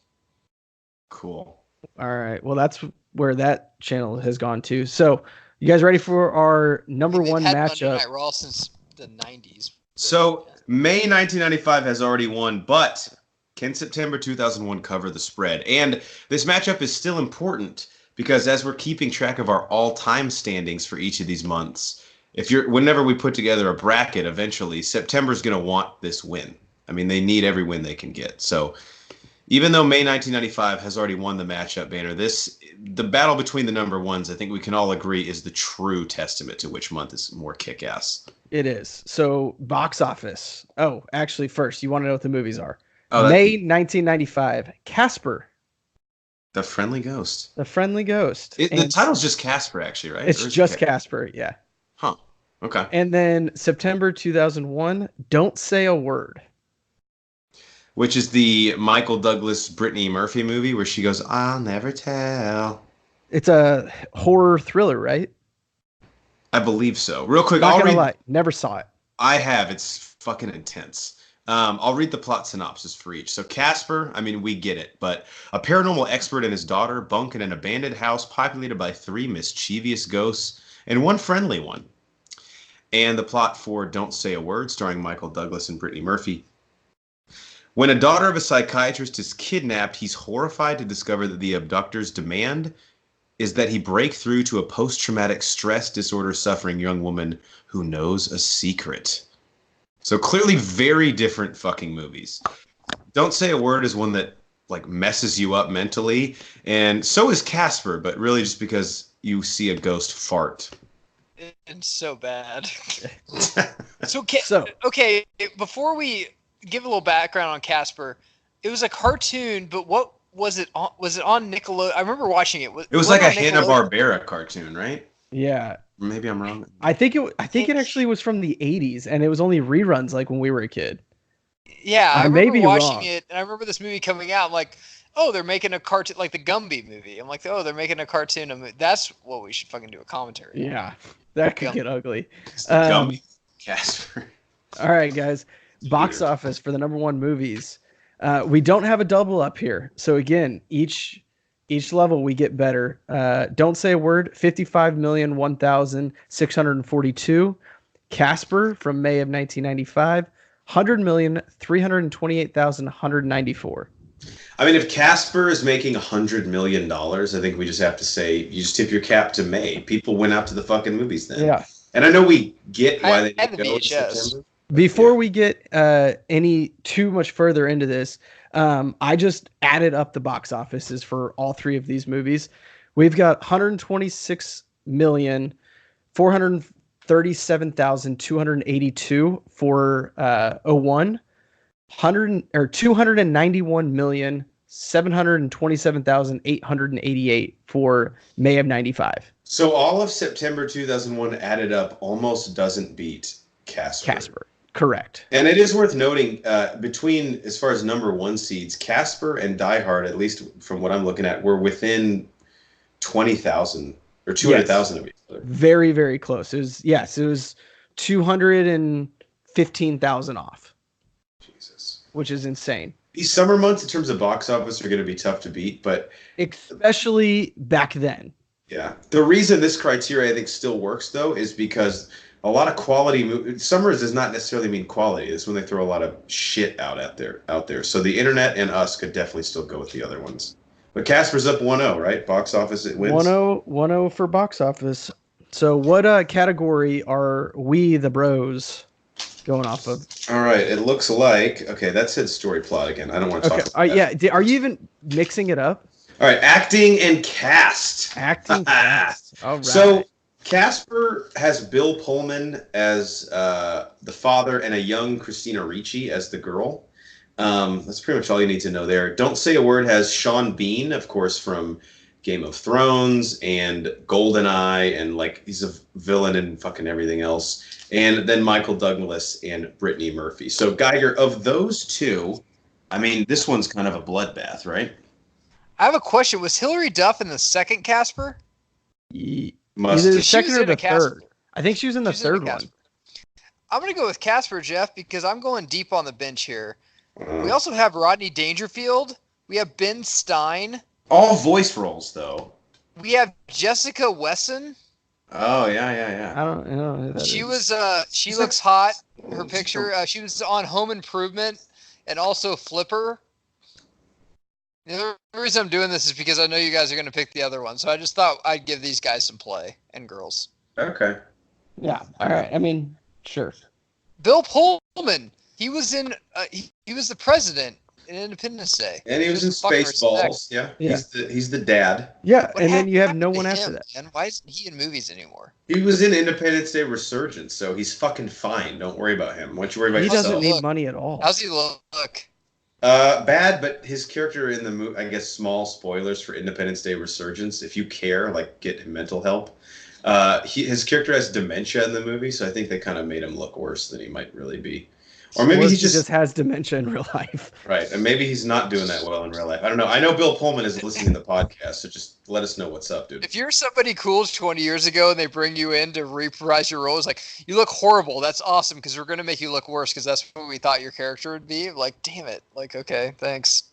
Cool.
All right. Well, that's where that channel has gone to. So, you guys ready for our number one matchup?
Monday Night Raw since the 90s.
So, May 1995 has already won, but can September 2001 cover the spread? And this matchup is still important because as we're keeping track of our all-time standings for each of these months, whenever we put together a bracket, eventually September's going to want this win. I mean, they need every win they can get. So, even though May 1995 has already won the matchup, Banner, the battle between the number ones, I think we can all agree, is the true testament to which month is more kick-ass.
It is. So, box office. Oh, actually, first, you want to know what the movies are.
Oh,
May 1995, Casper.
The Friendly Ghost.
The Friendly Ghost.
The title's just Casper, actually, right?
It's just Casper, yeah.
Huh. Okay.
And then September 2001, Don't Say a Word.
Which is the Michael Douglas, Brittany Murphy movie where she goes, I'll never tell.
It's a horror thriller, right?
I believe so. Real quick,
Not gonna lie, never saw it.
I have. It's fucking intense. I'll read the plot synopsis for each. So Casper, I mean, we get it, but a paranormal expert and his daughter bunk in an abandoned house populated by 3 mischievous ghosts and 1 friendly one. And the plot for Don't Say a Word, starring Michael Douglas and Brittany Murphy. When a daughter of a psychiatrist is kidnapped, he's horrified to discover that the abductor's demand is that he break through to a post-traumatic stress disorder suffering young woman who knows a secret. So clearly very different fucking movies. Don't Say a Word is one that like messes you up mentally, and so is Casper, but really just because you see a ghost fart.
It's so bad.
So
okay, before we give a little background on Casper, it was a cartoon, but what was it on? Was it on Nickelodeon? I remember watching it.
It was like a Hanna-Barbera cartoon, right?
Yeah.
Maybe I'm wrong.
I think it actually was from the 80s, and it was only reruns like when we were a kid.
Yeah, I remember watching
wrong.
it, and I remember this movie coming out. I'm like, oh, they're making a cartoon, like the Gumby movie. I'm like, oh, they're making a cartoon. That's what we should fucking do a commentary.
Yeah, that could get ugly.
Gumby, Casper.
All right, guys. Box office for the number one movies. We don't have a double up here. So again, each level we get better. Don't Say a Word, 55,001,642. Casper from May of 1995, 100,328,194.
I mean, if Casper is making $100 million, I think we just have to say you just tip your cap to May. People went out to the fucking movies then.
Yeah.
And I know we get why they
had
didn't
the
go in
VHS.
September.
Before we get any too much further into this, I just added up the box offices for all three of these movies. We've got 126,437,282 for 01, 291,727,888 for May of 95.
So all of September 2001 added up almost doesn't beat Casper.
Correct.
And it is worth noting, between, as far as number one seeds, Casper and Die Hard, at least from what I'm looking at, were within 20,000 or 200,000 of each other.
Very, very close. It was 215,000 off.
Jesus.
Which is insane.
These summer months, in terms of box office, are going to be tough to beat, but
especially back then.
Yeah. The reason this criteria, I think, still works, though, is because a lot of quality summers does not necessarily mean quality. It's when they throw a lot of shit out there. So the internet and us could definitely still go with the other ones. But Casper's up 1-0, right? Box office, it wins.
1-0 for box office. So what category are we, the bros, going off of?
All right. It looks like, okay, that said story plot again. I don't want to talk about that.
Yeah. Are you even mixing it up?
All right. Acting and cast.
Cast. All right.
So Casper has Bill Pullman as the father and a young Christina Ricci as the girl. That's pretty much all you need to know there. Don't Say a Word has Sean Bean, of course, from Game of Thrones and GoldenEye, and like he's a villain and fucking everything else. And then Michael Douglas and Brittany Murphy. So Geiger, of those two, I mean, this one's kind of a bloodbath, right?
I have a question. Was Hilary Duff in the second Casper?
Either the second or the third. I think she was in the third one.
I'm going to go with Casper, Jeff, because I'm going deep on the bench here. We also have Rodney Dangerfield. We have Ben Stein.
All voice roles, though.
We have Jessica Wesson.
Oh, yeah.
I don't know.
She was. She looks hot. Her picture. She was on Home Improvement and also Flipper. The reason I'm doing this is because I know you guys are going to pick the other one, so I just thought I'd give these guys some play, and girls.
Okay.
Yeah. All right. I mean, sure.
Bill Pullman. He was in. He was the president in Independence Day.
And he was in Spaceballs. Yeah. He's the dad.
Yeah, and then you have no one after that.
And why isn't he in movies anymore?
He was in Independence Day Resurgence, so he's fucking fine. Don't worry about him. Why don't you worry about yourself?
He doesn't need money at all.
How's he look?
Bad, but his character in the movie, I guess, small spoilers for Independence Day Resurgence. If you care, like, get him mental help. His character has dementia in the movie, so I think they kind of made him look worse than he might really be. Or maybe he just
has dementia in real life.
Right, and maybe he's not doing that well in real life. I don't know. I know Bill Pullman is listening to the podcast, so just let us know what's up, dude.
If you're somebody cool 20 years ago and they bring you in to reprise your role, it's like, you look horrible. That's awesome because we're going to make you look worse because that's what we thought your character would be. Like, damn it. Like, okay, thanks.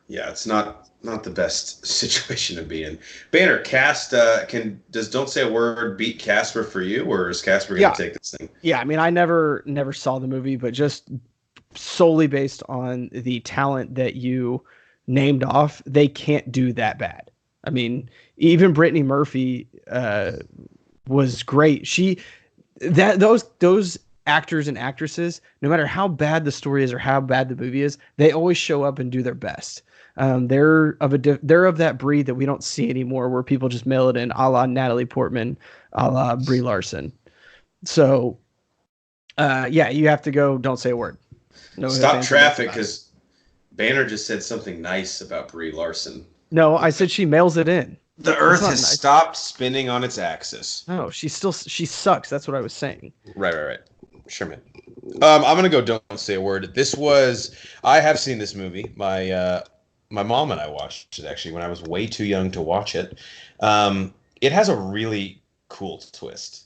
Yeah, it's not the best situation to be in. Banner, cast, does Don't Say a Word beat Casper for you, or is Casper going to take this thing?
Yeah, I mean, I never saw the movie, but just solely based on the talent that you named off, they can't do that bad. I mean, even Brittany Murphy was great. Those actors and actresses, no matter how bad the story is or how bad the movie is, they always show up and do their best. They're of that breed that we don't see anymore, where people just mail it in, a la Natalie Portman, a la Brie Larson. So, yeah, you have to go. Don't Say a Word. No,
stop traffic, because Banner just said something nice about Brie Larson.
No, I said she mails it in.
The Earth has stopped spinning on its axis.
No, she sucks. That's what I was saying.
Right. Sure, man. I'm gonna go. Don't Say a Word. I have seen this movie. My mom and I watched it actually when I was way too young to watch it. It has a really cool twist.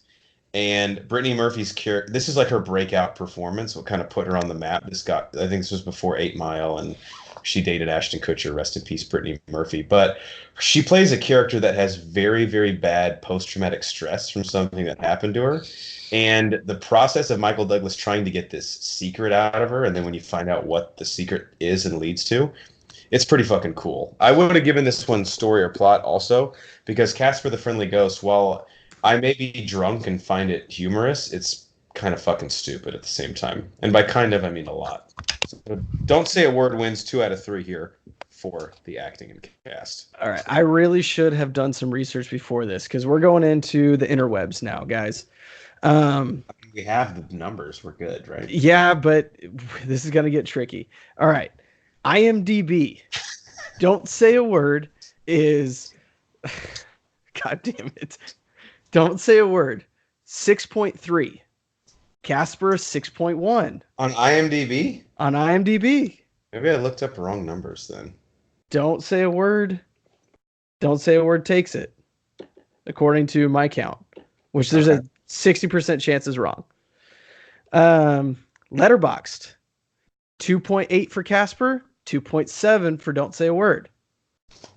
And Brittany Murphy's character, this is like her breakout performance, what kind of put her on the map. I think this was before 8 Mile, and she dated Ashton Kutcher, rest in peace, Brittany Murphy. But she plays a character that has very, very bad post-traumatic stress from something that happened to her. And the process of Michael Douglas trying to get this secret out of her, and then when you find out what the secret is and leads to, it's pretty fucking cool. I would have given this one story or plot also, because Casper the Friendly Ghost, while I may be drunk and find it humorous, it's kind of fucking stupid at the same time. And by kind of, I mean a lot. So Don't Say a Word wins 2 out of 3 here for the acting and cast.
All right. I really should have done some research before this because we're going into the interwebs now, guys.
We have the numbers. We're good, right?
Yeah, but this is going to get tricky. All right. IMDb. Don't Say a Word is. God damn it. Don't Say a Word. 6.3. Casper 6.1.
On IMDb?
On IMDb.
Maybe I looked up wrong numbers then.
Don't Say a Word. Don't Say a Word takes it, according to my count, which there's a 60% chance is wrong. Letterboxd. 2.8 for Casper. 2.7 for Don't Say a Word.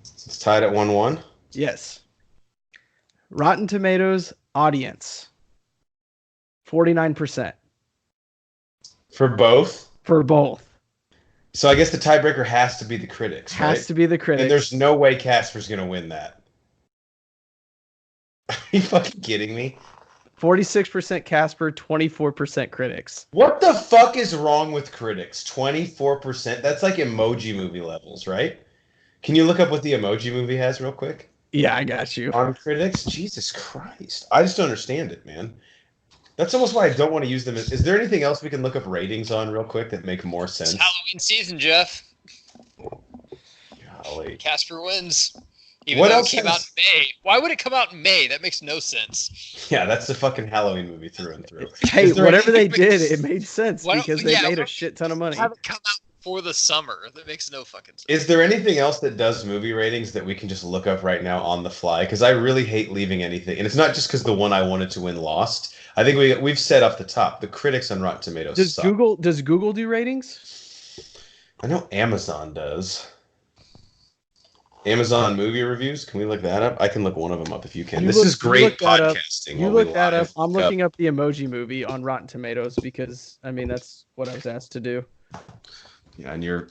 It's tied at 1-1.
Yes. Rotten Tomatoes audience. 49%
For both?
for both.
So I guess the tiebreaker has to be the critics, right?
Has to be the critics.
And there's no way Casper's going to win that. Are you fucking kidding me?
46% Casper, 24% critics.
What the fuck is wrong with critics? 24%? That's like Emoji Movie levels, right? Can you look up what the Emoji Movie has real quick?
Yeah, I got you.
On critics? Jesus Christ. I just don't understand it, man. That's almost why I don't want to use them. Is there anything else we can look up ratings on real quick that make more sense?
It's Halloween season, Jeff.
Golly.
Casper wins. Even
What
though
else
it came out in May. Why would it come out in May? That makes no sense.
Yeah, that's the fucking Halloween movie through and through.
Hey,
Is there
whatever they
anything-
did, it made sense
Why don't-
because they
yeah,
made a
why-
shit ton of money.
Have it come out for the summer. That makes no fucking sense.
Is there anything else that does movie ratings that we can just look up right now on the fly? Because I really hate leaving anything. And it's not just because the one I wanted to win lost. I think we've set off the top. The critics on Rotten Tomatoes
Does
suck.
Google do ratings?
I know Amazon does. Amazon movie reviews. Can we look that up? I can look one of them up if you can.
You
This
look-
is
you
great
look that up.
podcasting.
You
while we
look that up.
live
I'm
look
looking up the Emoji Movie on Rotten Tomatoes because I mean that's what I was asked to do.
Yeah, and you're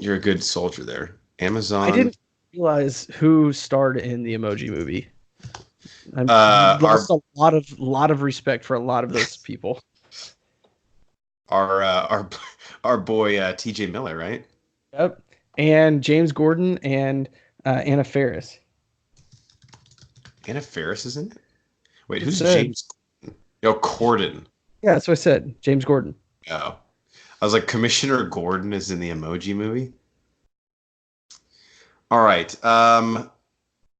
a good soldier there. Amazon.
I didn't realize who starred in the Emoji Movie. I'm lost a lot of respect for a lot of those people.
Our boy T.J. Miller, right?
Yep. And James Gordon and Anna Faris.
Anna Faris is in it. Wait,
It
who's
said-
James? Oh, Corden.
Yeah, that's what I said. James Gordon.
Oh, I was like, Commissioner Gordon is in the Emoji Movie. All right.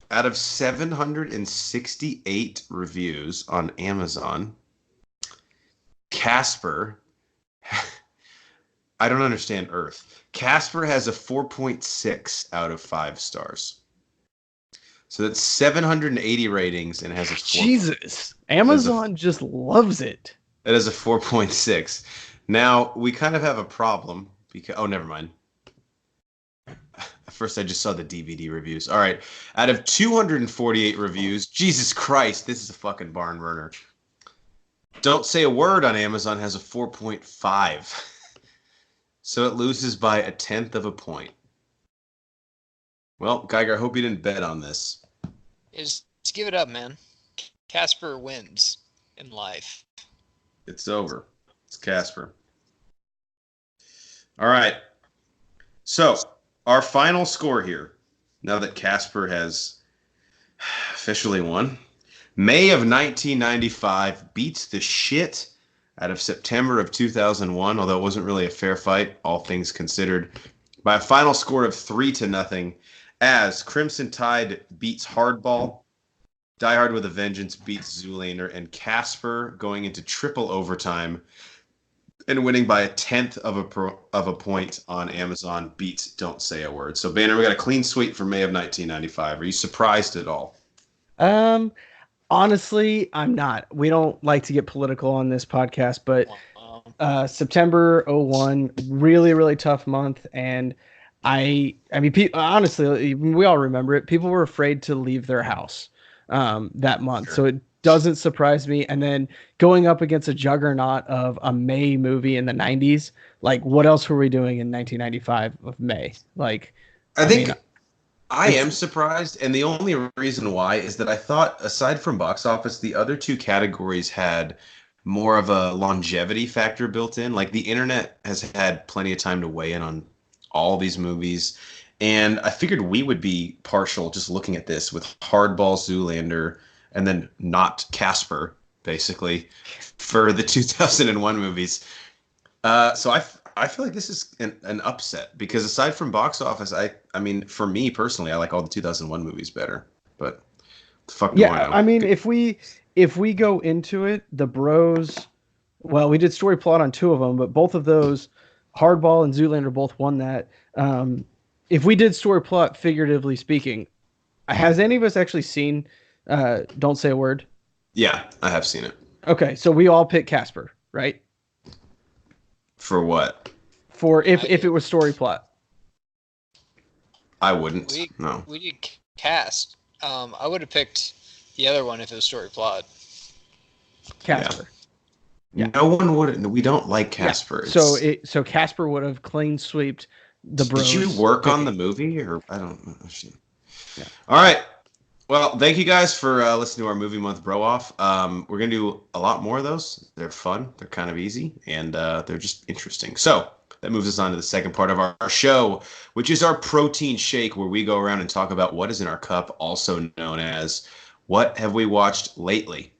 Out of 768 reviews on Amazon, Casper. I don't understand Earth. Casper has a 4.6 out of 5 stars. So that's 780 ratings and has a 4.
Jesus. Amazon just loves it.
That is a 4.6. Now, we kind of have a problem because... Oh, never mind. At first, I just saw the DVD reviews. All right. Out of 248 reviews, Jesus Christ, this is a fucking barn burner. Don't Say a Word on Amazon has a 4.5. So it loses by 1/10 of a point. Well, Geiger, I hope you didn't bet on this.
Just give it up, man. Casper wins in life.
It's over. It's Casper. All right. So, our final score here, now that Casper has officially won, May of 1995 beats the shit out of September of 2001, although it wasn't really a fair fight, all things considered, by a final score of 3-0, as Crimson Tide beats Hardball, Die Hard with a Vengeance beats Zoolander, and Casper going into triple overtime and winning by 1/10 of a point on Amazon beats Don't Say a Word. So, Banner, we got a clean sweep for May of 1995. Are you surprised at all?
Honestly, I'm not. We don't like to get political on this podcast, but September 01, really, really tough month. And I mean, honestly, we all remember it. People were afraid to leave their house that month.
Sure.
So it doesn't surprise me. And then going up against a juggernaut of a May movie in the 90s, like what else were we doing in 1995 of May? Like,
I think
mean,
I am surprised, and the only reason why is that I thought, aside from box office, the other two categories had more of a longevity factor built in. Like the internet has had plenty of time to weigh in on all these movies. And I figured we would be partial just looking at this with Hardball, Zoolander, and then not Casper, basically, for the 2001 movies. So I feel like this is an upset because aside from box office, I mean, for me personally, I like all the 2001 movies better. But the fuck do I
Yeah,
know?
I mean, if we go into it, the Bros, well, we did story plot on two of them, but both of those, Hardball and Zoolander, both won that. If we did story plot, figuratively speaking, has any of us actually seen Don't Say a Word?
Yeah, I have seen it.
Okay, so we all picked Casper, right?
For what?
For if it was story plot.
I wouldn't.
We
No.
we did cast. I would have picked the other one if it was story plot.
Casper. Yeah.
No one would. We don't like Casper.
Yeah. So Casper would have clean sweeped the Bros.
Did you work on the movie, or I don't know? Yeah. All right. Well, thank you guys for listening to our movie month bro off. We're gonna do a lot more of those. They're fun. They're kind of easy, and they're just interesting. So that moves us on to the second part of our show, which is our protein shake, where we go around and talk about what is in our cup, also known as what have we watched lately.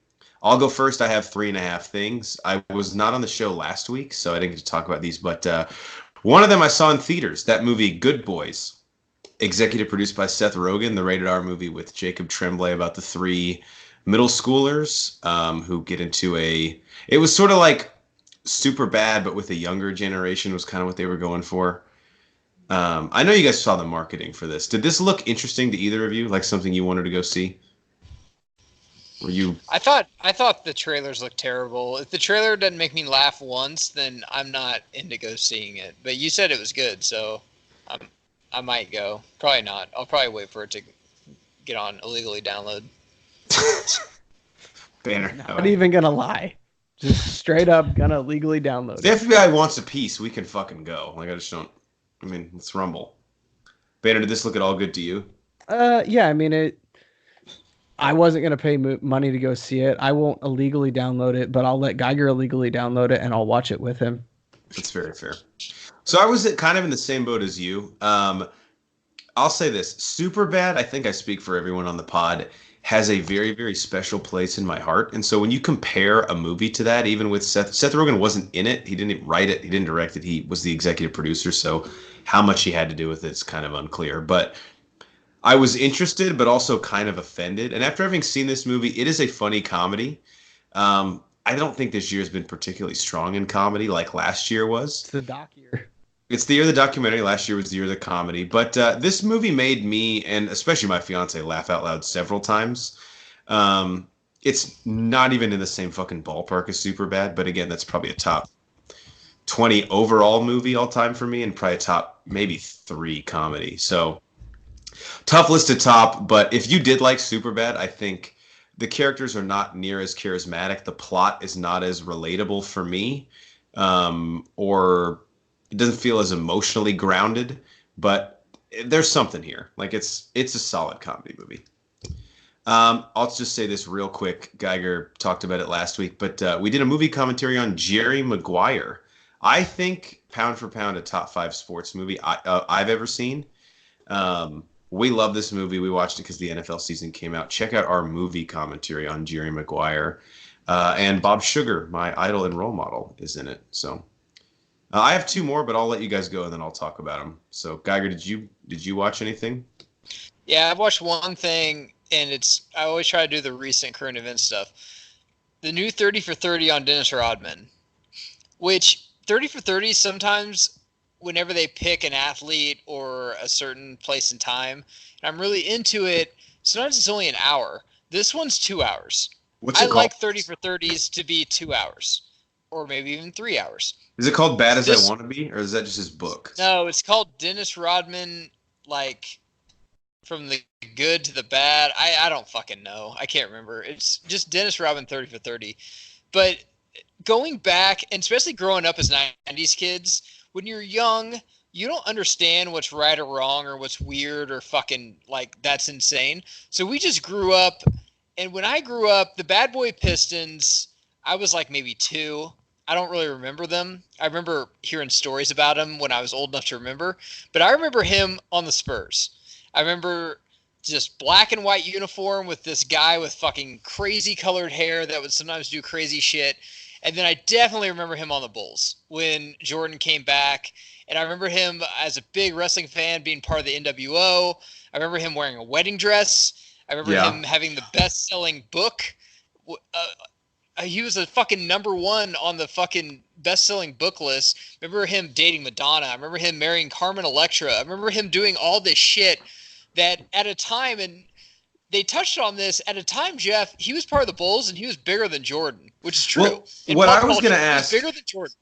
I'll go first. I have 3.5 things. I was not on the show last week, so I didn't get to talk about these, but one of them I saw in theaters. That movie, Good Boys. Executive produced by Seth Rogen, the rated R movie with Jacob Tremblay about the three middle schoolers who get into it was sort of like Super Bad, but with a younger generation was kind of what they were going for. I know you guys saw the marketing for this. Did this look interesting to either of you? Like something you wanted to go see? Were you?
I thought the trailers looked terrible. If the trailer doesn't make me laugh once, then I'm not into go seeing it. But you said it was good, so I might go. Probably not. I'll probably wait for it to get on illegally download.
Banner.
Not even gonna lie. Just straight up gonna legally download
The
it.
FBI wants a piece. We can fucking go. Like I just don't. I mean, let's rumble. Banner, did this look at all good to you?
Yeah, I mean I wasn't gonna pay money to go see it. I won't illegally download it, but I'll let Geiger illegally download it, and I'll watch it with him.
That's very fair. So I was kind of in the same boat as you. I'll say this: Superbad, I think I speak for everyone on the pod, has a very, very special place in my heart. And so when you compare a movie to that, even with Seth Rogen wasn't in it. He didn't write it. He didn't direct it. He was the executive producer. So how much he had to do with it's kind of unclear. But I was interested, but also kind of offended. And after having seen this movie, it is a funny comedy. I don't think this year has been particularly strong in comedy like last year was.
It's the doc year.
It's the year of the documentary. Last year was the year of the comedy. But this movie made me, and especially my fiance, laugh out loud several times. It's not even in the same fucking ballpark as Superbad. But again, that's probably a top 20 overall movie all time for me, and probably a top maybe 3 comedy. So tough list to top. But if you did like Superbad, I think the characters are not near as charismatic. The plot is not as relatable for me, or it doesn't feel as emotionally grounded. But there's something here. Like it's a solid comedy movie. I'll just say this real quick. Geiger talked about it last week, but we did a movie commentary on Jerry Maguire. I think pound for pound a top 5 sports movie I've ever seen. We love this movie. We watched it because the NFL season came out. Check out our movie commentary on Jerry Maguire. And Bob Sugar, my idol and role model, is in it. So I have 2 more, but I'll let you guys go and then I'll talk about them. So Geiger, did you watch anything?
Yeah, I've watched one thing, and I always try to do the recent current event stuff. The new 30 for 30 on Dennis Rodman, which 30 for 30 sometimes whenever they pick an athlete or a certain place and time, and I'm really into it, sometimes it's only an hour. This one's 2 hours.
What's it called?
like 30 for 30s to be 2 hours or maybe even 3 hours.
Is it called Bad as I Want to Be, or is that just his book?
No, it's called Dennis Rodman, like from the good to the bad. I don't fucking know. I can't remember. It's just Dennis Rodman 30 for 30. But going back, and especially growing up as 90s kids, when you're young, you don't understand what's right or wrong or what's weird or fucking like that's insane. So we just grew up, and when I grew up, the Bad Boy Pistons, I was like maybe 2. I don't really remember them. I remember hearing stories about him when I was old enough to remember, but I remember him on the Spurs. I remember just black and white uniform with this guy with fucking crazy colored hair that would sometimes do crazy shit. And then I definitely remember him on the Bulls when Jordan came back. And I remember him as a big wrestling fan being part of the NWO. I remember him wearing a wedding dress. I remember him having the best-selling book. He was a fucking number 1 on the fucking best-selling book list. I remember him dating Madonna. I remember him marrying Carmen Electra. I remember him doing all this shit that at a time, and they touched on this, at a time, Jeff, he was part of the Bulls and he was bigger than Jordan, which is true.
Well, what I was going to ask,
bigger than Jordan.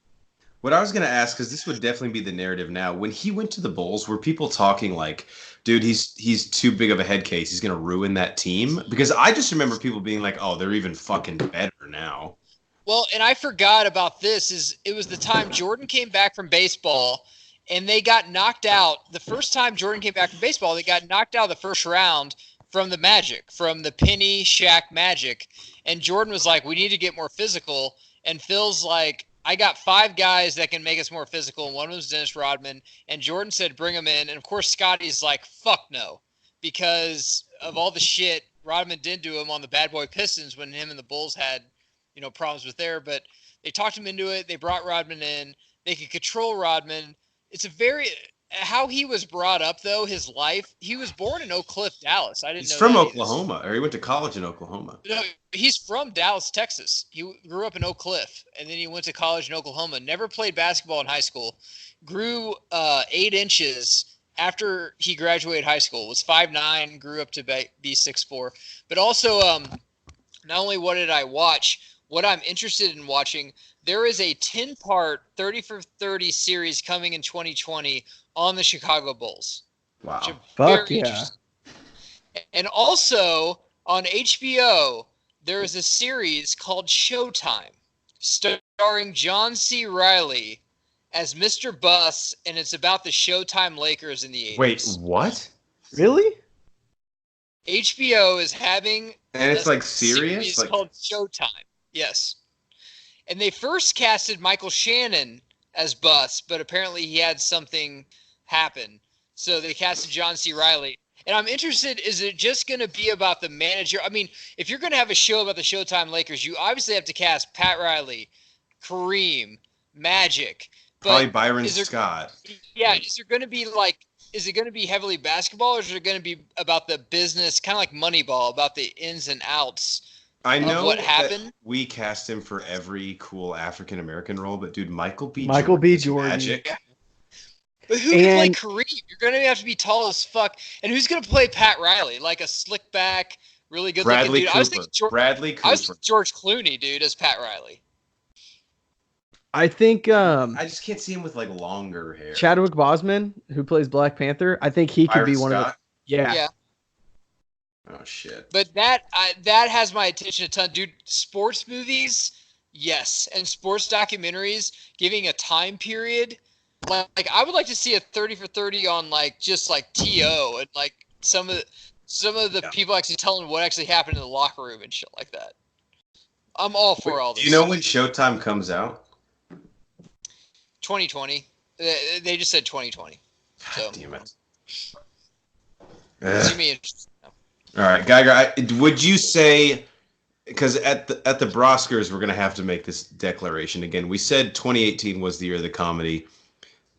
What I was going to ask, because this would definitely be the narrative now, when he went to the Bulls, were people talking like, dude, he's too big of a head case, he's going to ruin that team? Because I just remember people being like, oh, they're even fucking better now.
Well, and I forgot about this, is it was the time Jordan came back from baseball, and they got knocked out. The first time Jordan came back from baseball, they got knocked out of the first round from the Magic, from the Penny Shaq Magic. And Jordan was like, we need to get more physical. And Phil's like, I got 5 guys that can make us more physical. And one of them was Dennis Rodman. And Jordan said, bring him in. And of course, Scotty's like, fuck no. Because of all the shit Rodman did to him on the Bad Boy Pistons when him and the Bulls had, problems with there. But they talked him into it. They brought Rodman in. They could control Rodman. It's a very how he was brought up though. His life. He was born in Oak Cliff, Dallas. I didn't know.
He's from
that
Oklahoma, or he went to college in Oklahoma.
No, he's from Dallas, Texas. He grew up in Oak Cliff, and then he went to college in Oklahoma. Never played basketball in high school. Grew 8 inches after he graduated high school. Was 5'9", grew up to be 6'4". But also, not only what did I watch, what I'm interested in watching. There is a 10-part 30 for 30 series coming in 2020 on the Chicago Bulls.
Wow.
Fuck yeah.
And also on HBO, there is a series called Showtime, starring John C. Reilly as Mr. Bus, and it's about the Showtime Lakers in the 80s.
Wait, what?
Really?
HBO is having
and it's like serious?
Like called Showtime. Yes. And they first casted Michael Shannon as Bus, but apparently he had something happen. So they casted John C. Reilly. And I'm interested, is it just going to be about the manager? I mean, if you're going to have a show about the Showtime Lakers, you obviously have to cast Pat Riley, Kareem, Magic.
Probably Byron Scott.
Yeah, is it going to be heavily basketball, or is it going to be about the business, kind of like Moneyball, about the ins and outs?
I know
what happened.
We cast him for every cool African American role, but dude, Michael B. Jordan. Magic.
Yeah. But who can play Kareem? You're going to have to be tall as fuck. And who's going to play Pat Riley? Like a slick back, really good looking dude. I was thinking George Clooney, dude, as Pat Riley.
I think
I just can't see him with like longer hair.
Chadwick Boseman, who plays Black Panther, I think he could be one of the.
Yeah.
Oh shit!
But that has my attention a ton, dude. Sports movies, yes, and sports documentaries giving a time period. Like I would like to see a 30 for 30 on like just like TO and like some of the people actually telling what actually happened in the locker room and shit like that. I'm all for all this.
Do you know when Showtime comes out?
2020. They just said 2020. So.
God damn it. All right, Geiger. Would you say, because at the Broskers we're going to have to make this declaration again. We said 2018 was the year of the comedy.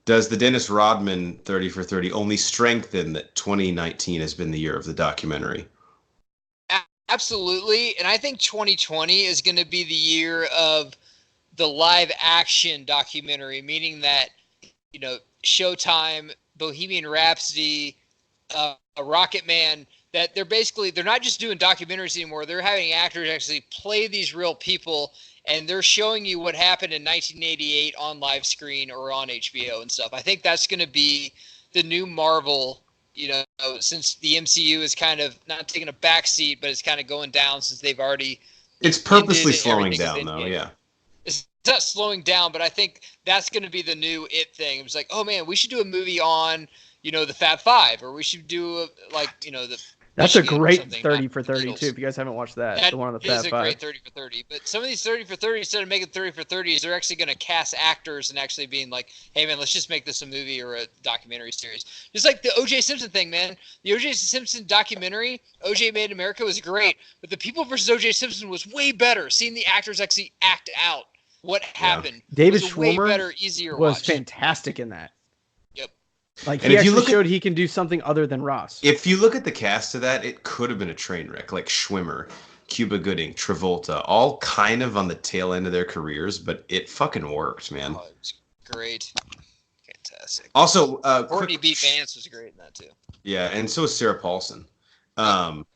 Does the Dennis Rodman 30 for 30 only strengthen that 2019 has been the year of the documentary?
Absolutely, and I think 2020 is going to be the year of the live action documentary, meaning that Showtime, Bohemian Rhapsody, Rocket Man. That they're not just doing documentaries anymore. They're having actors actually play these real people, and they're showing you what happened in 1988 on live screen or on HBO and stuff. I think that's going to be the new Marvel, since the MCU is kind of not taking a backseat, but it's kind of going down since they've already.
It's purposely slowing down, though. Yeah.
It's not slowing down, but I think that's going to be the new it thing. It was like, oh man, we should do a movie on, the Fab Five, or we should do the
That's a
Michigan or
great
something,
30
not
for
the
30
Beatles.
too. If you guys haven't watched that,
That
the one on the
is
Fab
a
Five.
great 30 for 30. But some of these 30 for 30, instead of making 30 for 30s, they're actually going to cast actors and actually being like, hey, man, let's just make this a movie or a documentary series. Just like the O.J. Simpson thing, man. The O.J. Simpson documentary, O.J. Made in America, was great. But The People versus O.J. Simpson was way better. Seeing the actors actually act out what happened
David
was a way
Schwimmer
better, easier
was
watch.
fantastic in that.
Yep.
Like
And
he
if you
actually
look at-
showed he can do something other than Ross.
If you look at the cast of that, it could have been a train wreck. Like Schwimmer, Cuba Gooding, Travolta, all kind of on the tail end of their careers, but it fucking worked, man.
Oh, it was great. Fantastic.
Also,
Courtney B. Vance was great in that, too.
yeah, and so is Sarah Paulson.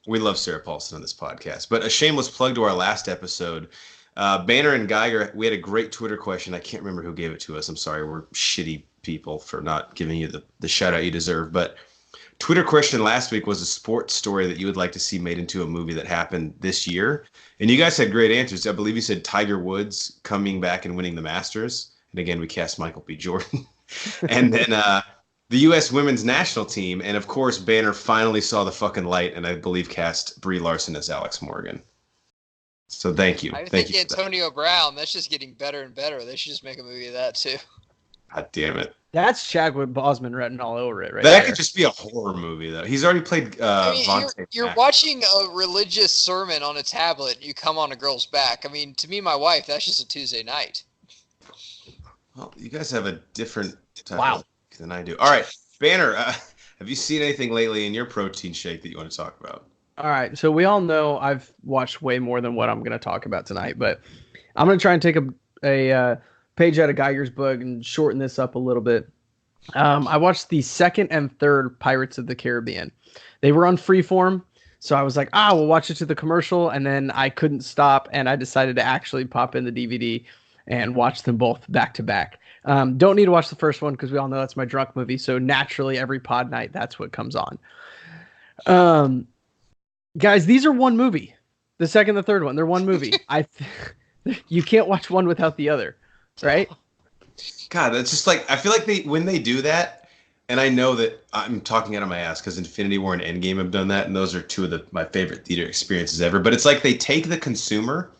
We love Sarah Paulson on this podcast. But a shameless plug to our last episode. Banner and Geiger, we had a great Twitter question. I can't remember who gave it to us. I'm sorry. We're shitty people for not giving you the shout out you deserve. But Twitter question last week was a sports story that you would like to see made into a movie that happened this year. And you guys had great answers. I believe you said Tiger Woods coming back and winning the Masters. And again, we cast Michael B. Jordan. And then the U.S. women's national team. And of course, Banner finally saw the fucking light and I believe cast Brie Larson as Alex Morgan. So thank you.
I
Thank
think
you for that.
Antonio Brown, that's just getting better and better. They should just make a movie of that, too.
God damn it.
That's Chadwick Boseman written all over it, right?
That
there.
could just be a horror movie, though. He's already played
I mean,
Vontae
you're
Mack.
watching a religious sermon on a tablet. You come on a girl's back. I mean, to me, my wife, that's just a Tuesday night.
Well, you guys have a different type
Wow.
of than I do. All right, Banner, have you seen anything lately in your protein shake that you want to talk about?
All right, so we all know I've watched way more than what I'm going to talk about tonight, but I'm going to try and take a page out of Geiger's book and shorten this up a little bit. I watched the second and third Pirates of the Caribbean. They were on Freeform, so I was like, we'll watch it to the commercial, and then I couldn't stop, and I decided to actually pop in the DVD and watch them both back to back. Don't need to watch the first one because we all know that's my drunk movie, so naturally every pod night, that's what comes on. Guys, these are one movie. The second, the third one, they're one movie. You can't watch one without the other, right?
God, that's just like I feel like when they do that, and I know that I'm talking out of my ass because Infinity War and Endgame have done that, and those are two of my favorite theater experiences ever. But it's like they take the consumer,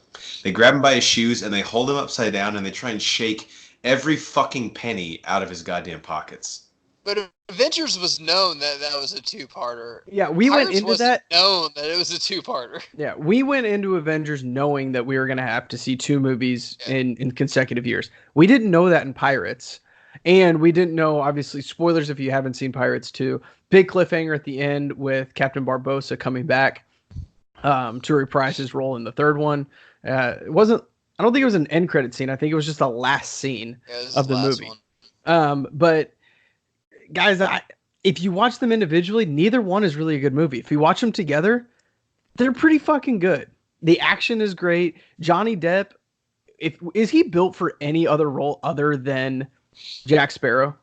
they grab him by his shoes, and they hold him upside down, and they try and shake every fucking penny out of his goddamn pockets.
But Avengers was known that was a two-parter.
Yeah, we went into that.
Known that it was a two-parter.
Yeah, we went into Avengers knowing that we were going to have to see two movies in consecutive years. We didn't know that in Pirates. And we didn't know, obviously, spoilers if you haven't seen Pirates 2. Big cliffhanger at the end with Captain Barbossa coming back to reprise his role in the third one. It wasn't, I don't think it was an end credit scene. I think it was just the last scene of the movie. But guys, if you watch them individually, neither one is really a good movie. If you watch them together, they're pretty fucking good. The action is great. Johnny Depp, is he built for any other role other than Jack Sparrow?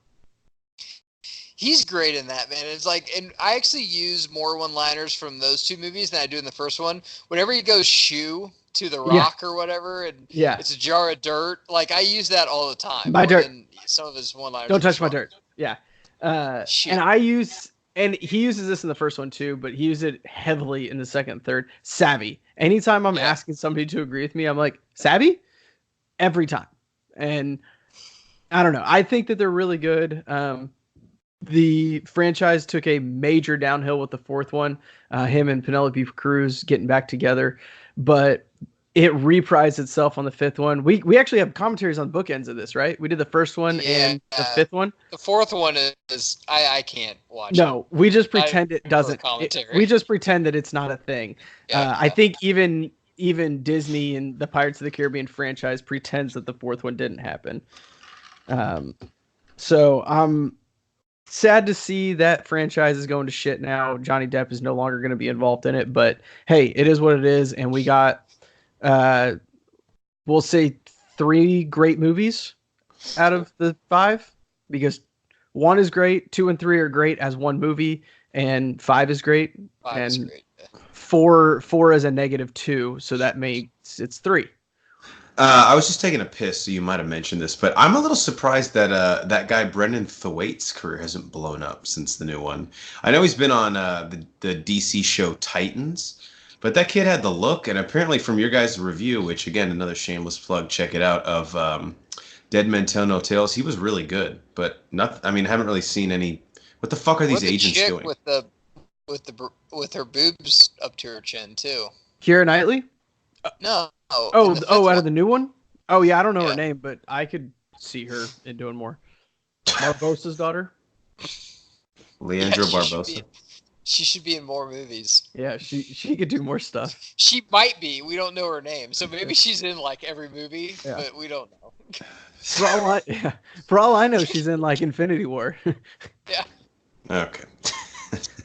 He's great in that, man. It's like, and I actually use more one-liners from those two movies than I do in the first one. Whenever he goes shoe to the rock or whatever, and it's a jar of dirt, like I use that all the time.
My dirt.
Some of his one-liners.
Don't touch my dirt. Yeah. And he uses this in the first one too, but he used it heavily in the second and third. Savvy. Anytime I'm asking somebody to agree with me, I'm like, savvy? Every time. And I don't know. I think that they're really good. The franchise took a major downhill with the fourth one, him and Penelope Cruz getting back together, but it reprised itself on the fifth one. We actually have commentaries on bookends of this, right? We did the first one and the fifth one.
The fourth one is I can't watch.
No, we just pretend it doesn't. We just pretend that it's not a thing. I think even Disney and the Pirates of the Caribbean franchise pretends that the fourth one didn't happen. So I'm sad to see that franchise is going to shit now. Johnny Depp is no longer going to be involved in it, but hey, it is what it is, and we got we'll say 3 great movies out of the 5, because 1 is great, 2 and 3 are great as one movie, and 5 is great.
5 is great.
4 is a -2, so that makes it's 3.
I was just taking a piss, so you might have mentioned this, but I'm a little surprised that that guy Brendan Thwaite's career hasn't blown up since the new one. I know he's been on the DC show Titans, but that kid had the look, and apparently from your guys' review, which again another shameless plug, check it out, of Dead Men Tell No Tales, he was really good, but not. I mean, I haven't really seen any. What the fuck are these agents doing?
With her boobs up to her chin too.
Keira Knightley?
No.
Out of the new one? Oh yeah, I don't know her name, but I could see her in doing more. Barbosa's daughter?
Leandro Barbosa.
She should be in more movies.
Yeah, she could do more stuff.
She might be. We don't know her name, so maybe she's in like every movie, but we don't know.
For all I know, she's in like Infinity War.
Yeah.
Okay.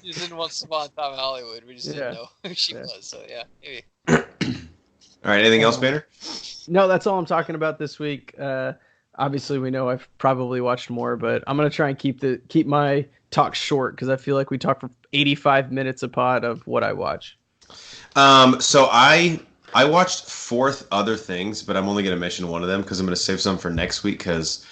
She's in Once Upon a Time in Hollywood. We just didn't know who she was. So yeah, maybe.
All right. Anything else, Banner?
No, that's all I'm talking about this week. Obviously, we know I've probably watched more, but I'm gonna try and keep my talk short because I feel like we talk for 85 minutes a pod of what I watch.
So I watched 4 other things, but I'm only going to mention one of them because I'm going to save some for next week because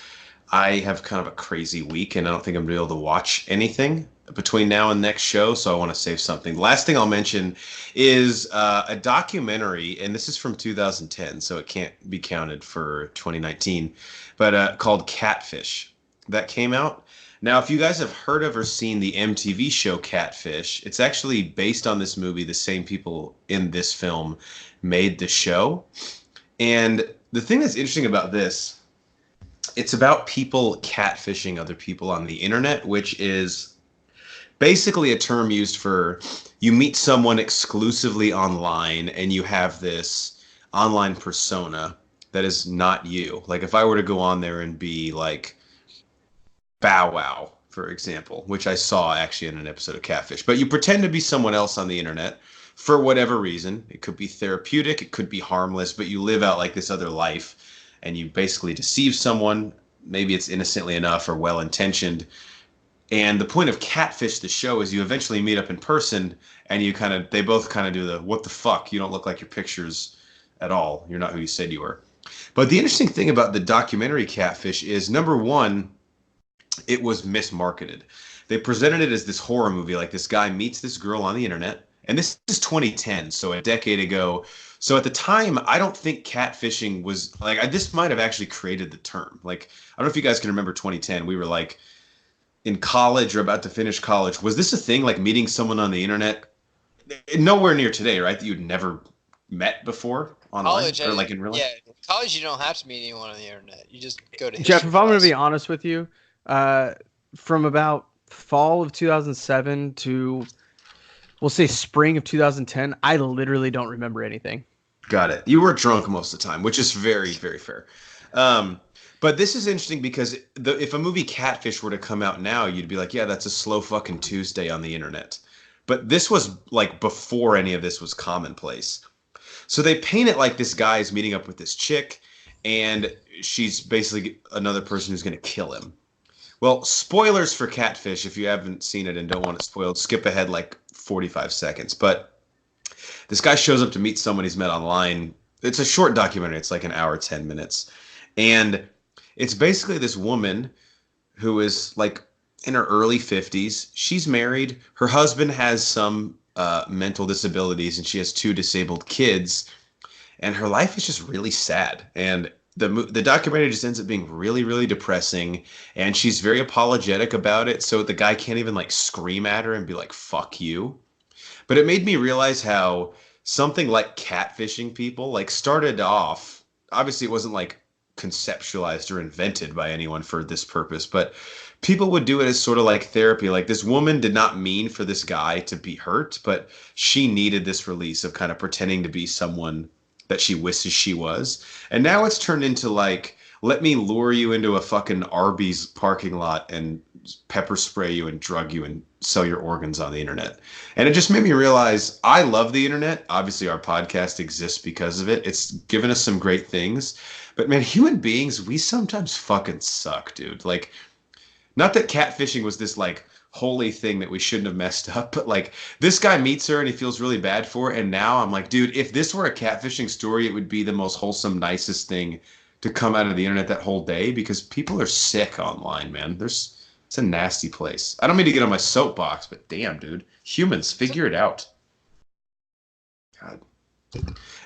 I have kind of a crazy week and I don't think I'm going to be able to watch anything between now and next show, so I want to save something. The last thing I'll mention is a documentary, and this is from 2010, so it can't be counted for 2019, but called Catfish that came out. Now, if you guys have heard of or seen the MTV show Catfish, it's actually based on this movie. The same people in this film made the show. And the thing that's interesting about this, it's about people catfishing other people on the internet, which is basically a term used for you meet someone exclusively online and you have this online persona that is not you. Like if I were to go on there and be like Bow Wow, for example, which I saw actually in an episode of Catfish, but you pretend to be someone else on the internet for whatever reason. It could be therapeutic, it could be harmless, but you live out like this other life and you basically deceive someone. Maybe it's innocently enough or well-intentioned. And the point of Catfish, the show, is you eventually meet up in person and they both kind of do the, what the fuck? You don't look like your pictures at all. You're not who you said you were. But the interesting thing about the documentary Catfish is, number one, it was mismarketed. They presented it as this horror movie, like this guy meets this girl on the internet, and this is 2010, so a decade ago. So at the time, I don't think catfishing was like, this might have actually created the term. Like, I don't know if you guys can remember 2010. We were like in college or about to finish college. Was this a thing, like meeting someone on the internet? Nowhere near today, right? That you'd never met before online
college,
or like in real life?
Yeah, college you don't have to meet anyone on the internet. You just go to
Jeff, if I'm going to be honest with you, from about fall of 2007 to, we'll say spring of 2010, I literally don't remember anything.
Got it. You were drunk most of the time, which is very, very fair. But this is interesting because if a movie Catfish were to come out now, you'd be like, yeah, that's a slow fucking Tuesday on the internet. But this was like before any of this was commonplace. So they paint it like this guy is meeting up with this chick and she's basically another person who's going to kill him. Well, spoilers for Catfish. If you haven't seen it and don't want it spoiled, skip ahead like 45 seconds. But this guy shows up to meet someone he's met online. It's a short documentary. It's like an hour, 10 minutes. And it's basically this woman who is like in her early 50s. She's married. Her husband has some mental disabilities and she has 2 disabled kids. And her life is just really sad. And the documentary just ends up being really, really depressing, and she's very apologetic about it. So the guy can't even like scream at her and be like, fuck you. But it made me realize how something like catfishing people like started off, obviously it wasn't like conceptualized or invented by anyone for this purpose, but people would do it as sort of like therapy. Like this woman did not mean for this guy to be hurt, but she needed this release of kind of pretending to be someone that she wishes she was. And now it's turned into like, let me lure you into a fucking Arby's parking lot and pepper spray you and drug you and sell your organs on the internet. And it just made me realize I love the internet. Obviously our podcast exists because of it. It's given us some great things, but man, human beings, we sometimes fucking suck, dude. Like, not that catfishing was this like holy thing that we shouldn't have messed up. But like this guy meets her and he feels really bad for her. And now I'm like, dude, if this were a catfishing story, it would be the most wholesome, nicest thing to come out of the internet that whole day because people are sick online, man. It's a nasty place. I don't mean to get on my soapbox, but damn, dude. Humans, figure it out. God.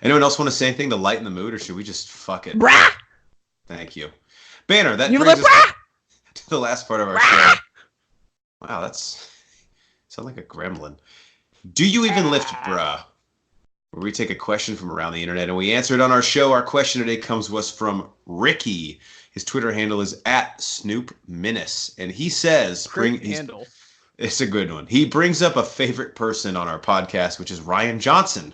Anyone else want to say anything to lighten the mood, or should we just fuck it?
Brah!
Thank you. Banner, that
You
brings
like,
us to the last part of our show. Wow, that's sound like a gremlin. Do you even lift bruh? Where we take a question from around the internet and we answer it on our show. Our question today comes to us from Ricky. His Twitter handle is @SnoopMenace, and he says,
handle.
It's a good one. He brings up a favorite person on our podcast, which is Rian Johnson.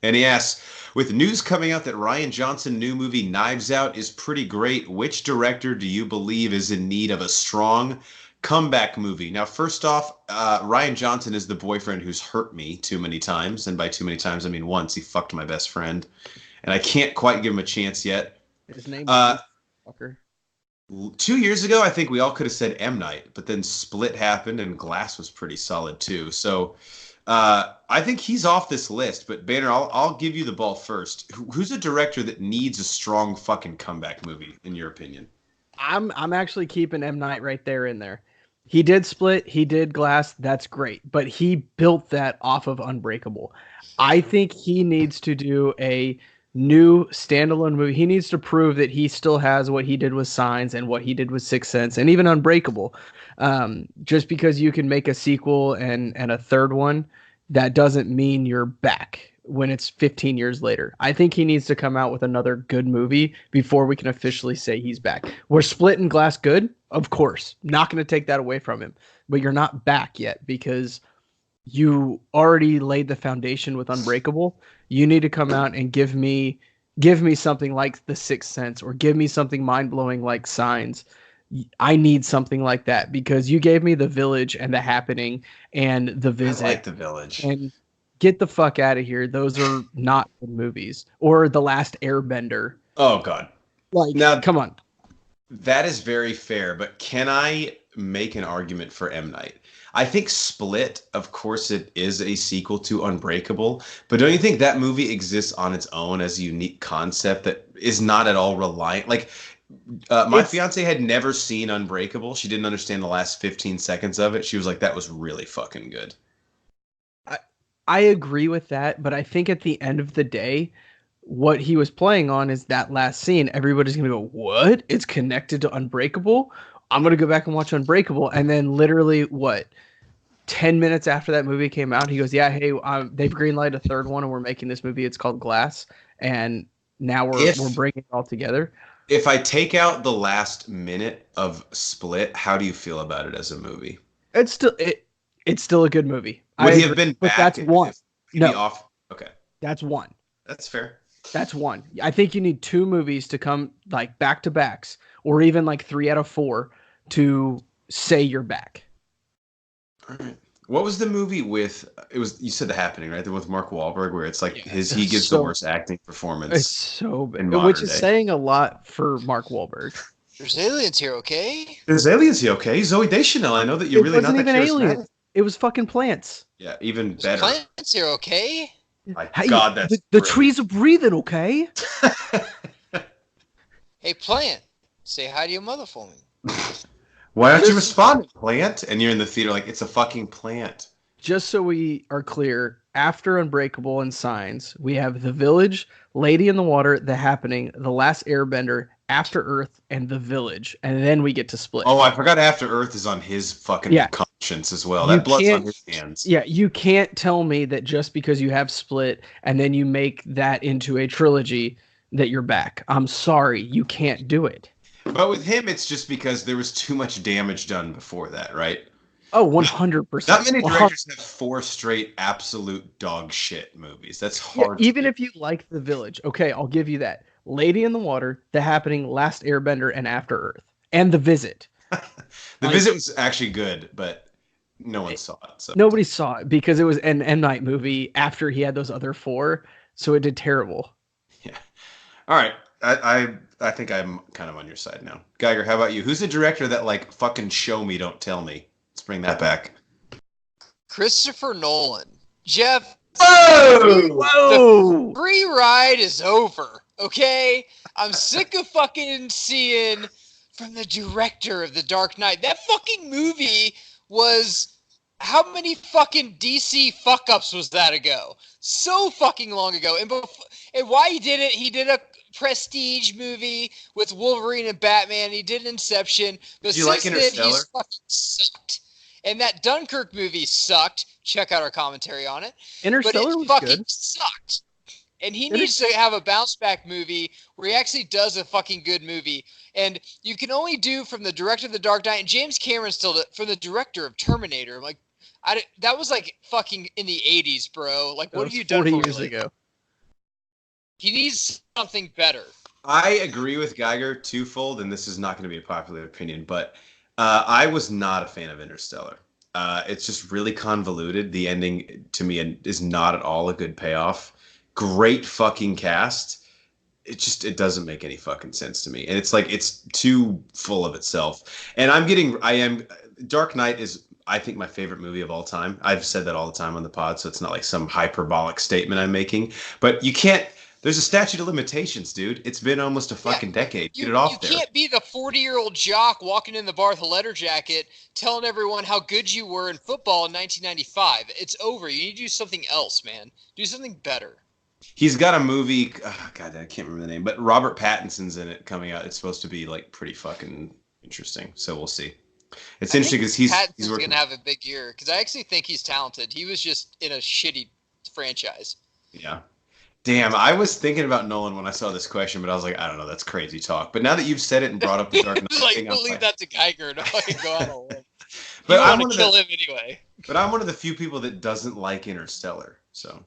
And he asks, with news coming out that Rian Johnson's new movie Knives Out is pretty great, which director do you believe is in need of a strong comeback movie? Now, first off, Rian Johnson is the boyfriend who's hurt me too many times. And by too many times, I mean once. He fucked my best friend. And I can't quite give him a chance yet.
His name is fucker.
2 years ago, I think we all could have said M. Night, but then Split happened and Glass was pretty solid too. So I think he's off this list. But Banner, I'll give you the ball first. Who's a director that needs a strong fucking comeback movie, in your opinion?
I'm actually keeping M. Night right there in there. He did Split, he did Glass, that's great. But he built that off of Unbreakable. I think he needs to do a new standalone movie. He needs to prove that he still has what he did with Signs and what he did with Sixth Sense and even Unbreakable. Just because you can make a sequel and a third one, that doesn't mean you're back when it's 15 years later. I think he needs to come out with another good movie before we can officially say he's back. We're Split and Glass good? Of course. Not going to take that away from him. But you're not back yet because you already laid the foundation with Unbreakable. You need to come out and give me something like The Sixth Sense or give me something mind-blowing like Signs. I need something like that because you gave me The Village and The Happening and The Visit.
I like The Village.
And get the fuck out of here. Those are not good movies. Or The Last Airbender.
Oh, God.
Like,
now,
come on.
That is very fair, but can I make an argument for M. Night? I think Split, of course, it is a sequel to Unbreakable, but don't you think that movie exists on its own as a unique concept that is not at all reliant? Like, my fiance had never seen Unbreakable. She didn't understand the last 15 seconds of it. She was like, that was really fucking good.
I agree with that, but I think at the end of the day, what he was playing on is that last scene. Everybody's going to go, what? It's connected to Unbreakable? I'm going to go back and watch Unbreakable. And then literally, 10 minutes after that movie came out, he goes, yeah, hey, they've greenlighted a third one and we're making this movie. It's called Glass. And now we're bringing it all together.
If I take out the last minute of Split, how do you feel about it as a movie?
It's still a good movie.
Would he have been back?
But that's one. No.
Off? Okay.
That's one.
That's fair.
That's one. I think you need two movies to come like back to backs or even like 3 out of 4 to say you're back.
All right. What was the movie with? It was, you said The Happening, right? The one with Mark Wahlberg, where it's like he gives the worst acting performance.
It's so bad,
which
is saying a lot for Mark Wahlberg.
There's aliens here, okay?
There's aliens here, okay? Zoe Deschanel, I know that you're really not that
even aliens. It was fucking plants.
Yeah, even better.
Plants here, okay?
My God, that's
the trees are breathing, okay?
Hey, plant, say hi to your mother for me.
Why aren't you responding, plant? And you're in the theater like, it's a fucking plant.
Just so we are clear, after Unbreakable and Signs, we have The Village, Lady in the Water, The Happening, The Last Airbender, After Earth, and The Village. And then we get to Split.
Oh, I forgot After Earth is on his fucking conscience as well. That blood's on his hands.
Yeah, you can't tell me that just because you have Split and then you make that into a trilogy that you're back. I'm sorry, you can't do it.
But with him, it's just because there was too much damage done before that, right?
Oh, 100%.
Not many directors have 4 straight absolute dog shit movies. That's hard.
Yeah, even if you like The Village, okay, I'll give you that. Lady in the Water, The Happening, Last Airbender, and After Earth. And The Visit.
The Visit was actually good, but no one saw it. So.
Nobody saw it because it was an M. Night movie after he had those other 4, so it did terrible.
Yeah. All right. I think I'm kind of on your side now. Geiger, how about you? Who's the director that like fucking show me, don't tell me? Let's bring that back.
Christopher Nolan. Jeff,
Whoa!
the free ride is over, okay? I'm sick of fucking seeing from the director of The Dark Knight. That fucking movie was... How many fucking DC fuck-ups was that ago? So fucking long ago. And why he did a Prestige movie with Wolverine and Batman. He did Inception. But
Did you like Interstellar?
He's fucking sucked. And that Dunkirk movie sucked. Check out our commentary on it.
Interstellar
But it
was
fucking
good.
sucked. And he needs to have a bounce back movie where he actually does a fucking good movie. And you can only do from the director of The Dark Knight, and James Cameron still from the director of Terminator. Like, that was like fucking in the 80s, bro. Like, what have you done
40
for
years
me?
ago?
He needs something better.
I agree with Geiger twofold, and this is not going to be a popular opinion, but I was not a fan of Interstellar. It's just really convoluted. The ending, to me, is not at all a good payoff. Great fucking cast. It doesn't make any fucking sense to me. And it's like, it's too full of itself. And Dark Knight is, I think, my favorite movie of all time. I've said that all the time on the pod, so it's not like some hyperbolic statement I'm making. But you can't, there's a statute of limitations, dude. It's been almost a fucking decade. Get it off there.
You can't be the 40-year-old jock walking in the bar with a letter jacket telling everyone how good you were in football in 1995. It's over. You need to do something else, man. Do something better.
He's got a movie, God, I can't remember the name, but Robert Pattinson's in it coming out. It's supposed to be like pretty fucking interesting. So we'll see. It's interesting because he's
going to have a big year because I actually think he's talented. He was just in a shitty franchise.
Yeah. Damn, I was thinking about Nolan when I saw this question, but I was like, I don't know, that's crazy talk. But now that you've said it and brought up the Dark Knight,
like, we'll leave that to Geiger and fucking go out on a limb.
But
I want to kill him anyway.
But I'm one of the few people that doesn't like Interstellar. So,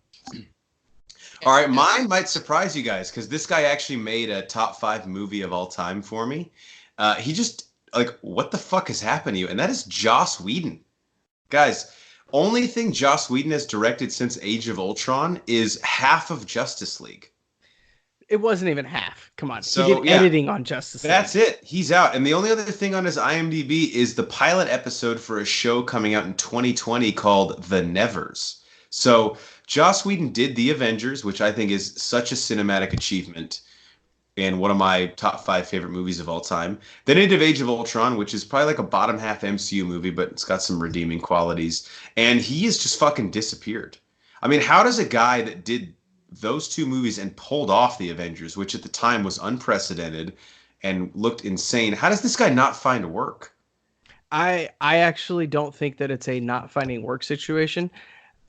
all right, mine might surprise you guys because this guy actually made a top 5 movie of all time for me. He just what the fuck has happened to you? And that is Joss Whedon, guys. Only thing Joss Whedon has directed since Age of Ultron is half of Justice League.
It wasn't even half. Come on.
So,
he did editing on Justice League.
That's it. He's out. And the only other thing on his IMDb is the pilot episode for a show coming out in 2020 called The Nevers. So Joss Whedon did The Avengers, which I think is such a cinematic achievement and one of my top 5 favorite movies of all time. Then he did Age of Ultron, which is probably like a bottom half MCU movie, but it's got some redeeming qualities. And he has just fucking disappeared. I mean, how does a guy that did those 2 movies and pulled off The Avengers, which at the time was unprecedented and looked insane, how does this guy not find work?
I actually don't think that it's a not finding work situation.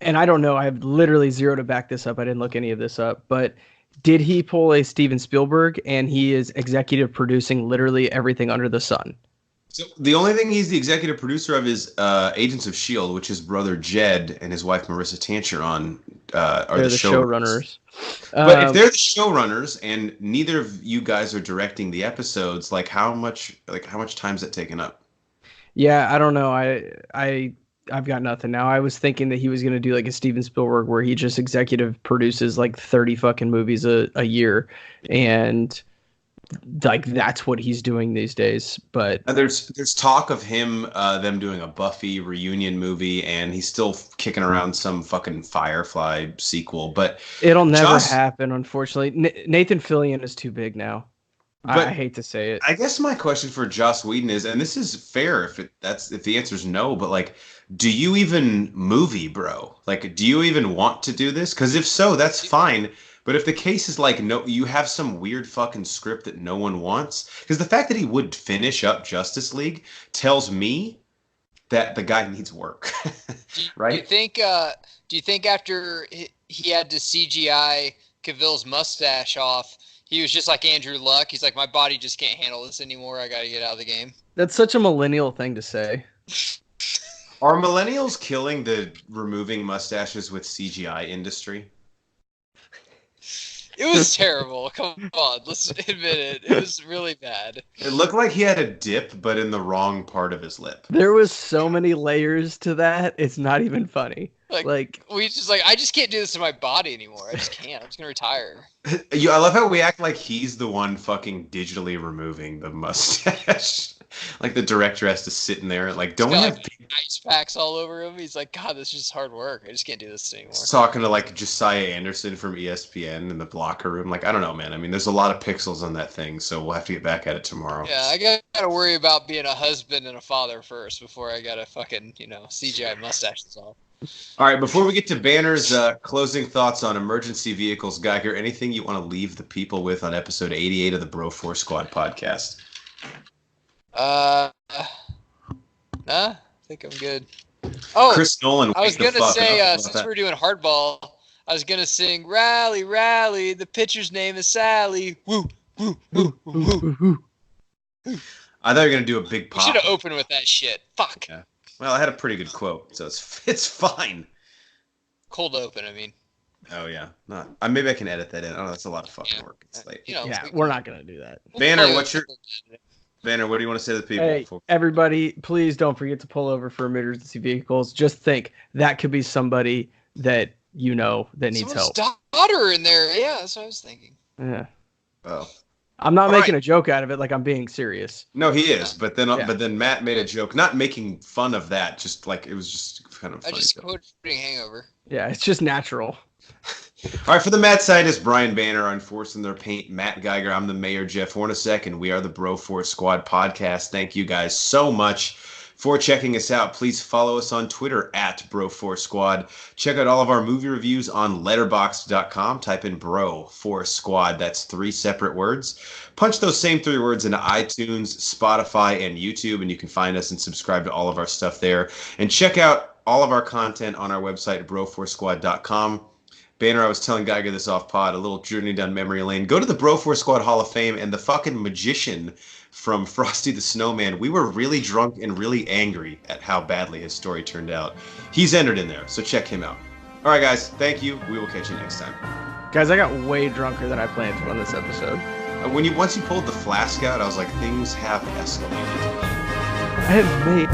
And I don't know. I have literally zero to back this up. I didn't look any of this up. But did he pull a Steven Spielberg and he is executive producing literally everything under the sun?
So the only thing he's the executive producer of is Agents of S.H.I.E.L.D., which his brother Jed and his wife Marissa Tancheron are the showrunners. But if they're the showrunners and neither of you guys are directing the episodes, how much time's that taken up?
Yeah, I don't know. I've got nothing now. I was thinking that he was going to do like a Steven Spielberg where he just executive produces like 30 fucking movies a year. And like, that's what he's doing these days. But
there's talk of them doing a Buffy reunion movie, and he's still kicking around some fucking Firefly sequel, but
it'll never happen, unfortunately. Nathan Fillion is too big now. But I hate to say it.
I guess my question for Joss Whedon is, and this is fair if the answer is no, but do you even movie, bro? Do you even want to do this? Because if so, that's fine. But if the case is no, you have some weird fucking script that no one wants. Because the fact that he would finish up Justice League tells me that the guy needs work, right?
Do you think after he had to CGI Cavill's mustache off, he was just like Andrew Luck? He's like, my body just can't handle this anymore. I got to get out of the game.
That's such a millennial thing to say.
Are millennials killing the removing mustaches with CGI industry?
It was terrible. Come on, let's admit it. It was really bad.
It looked like he had a dip, but in the wrong part of his lip.
There was so many layers to that. It's not even funny.
I just can't do this to my body anymore. I just can't. I'm just gonna retire.
I love how we act like he's the one fucking digitally removing the mustache. Like the director has to sit in there, like, don't we
Got,
have
like, ice packs all over him. He's like, God, this is just hard work. I just can't do this anymore.
talking to like Josiah Anderson from ESPN in the locker room? Like, I don't know, man. I mean, there's a lot of pixels on that thing, so we'll have to get back at it tomorrow.
Yeah, I gotta worry about being a husband and a father first before I gotta fucking, CGI mustaches off.
All right, before we get to Banner's closing thoughts on emergency vehicles, Geiger, anything you want to leave the people with on episode 88 of the Bro Force Squad podcast?
Nah, I think I'm good. Oh,
Chris Nolan.
I was
wake the
gonna
fuck
say,
up.
since we're doing hardball, I was gonna sing "Rally, Rally." The pitcher's name is Sally. Woo, woo, woo, woo, woo.
I thought you were gonna do a big
We
pop.
should have opened with that shit. Fuck.
Yeah. Well, I had a pretty good quote, so it's fine.
Cold open. I mean.
Oh yeah, not. Maybe I can edit that in. Oh, that's a lot of fucking work. It's late.
Yeah, we're not gonna do that.
Banner,
play
what's
with
your- Banner, what do you want to say to the people?
Hey, everybody, please don't forget to pull over for emergency vehicles. Just think that could be somebody that that needs
Someone's
help.
daughter in there. Yeah, that's what I was thinking.
Yeah.
Oh.
I'm not
All
making
right.
a joke out of it, like I'm being serious.
No, he is, but then
Yeah.
but then Matt made a joke, not making fun of that, just like it was just kind of
I
funny.
just quoted Hangover.
Yeah, it's just natural.
All right, for the Matt side is Brian Banner on Force in Their Paint, Matt Geiger. I'm the mayor, Jeff Hornacek, and we are the Bro Force Squad podcast. Thank you guys so much for checking us out. Please follow us on Twitter at Bro Force Squad. Check out all of our movie reviews on letterboxd.com. Type in Bro Force Squad. That's 3 separate words. Punch those same 3 words into iTunes, Spotify, and YouTube, and you can find us and subscribe to all of our stuff there. And check out all of our content on our website, broforcesquad.com. Banner, I was telling Geiger this off pod, a little journey down memory lane. Go to the Bro Force Squad Hall of Fame, and the fucking magician from Frosty the Snowman, we were really drunk and really angry at how badly his story turned out. He's entered in there, so check him out. All right, guys, thank you. We will catch you next time.
Guys, I got way drunker than I planned to on this episode.
Once you pulled the flask out, I was like, things have escalated.
I have made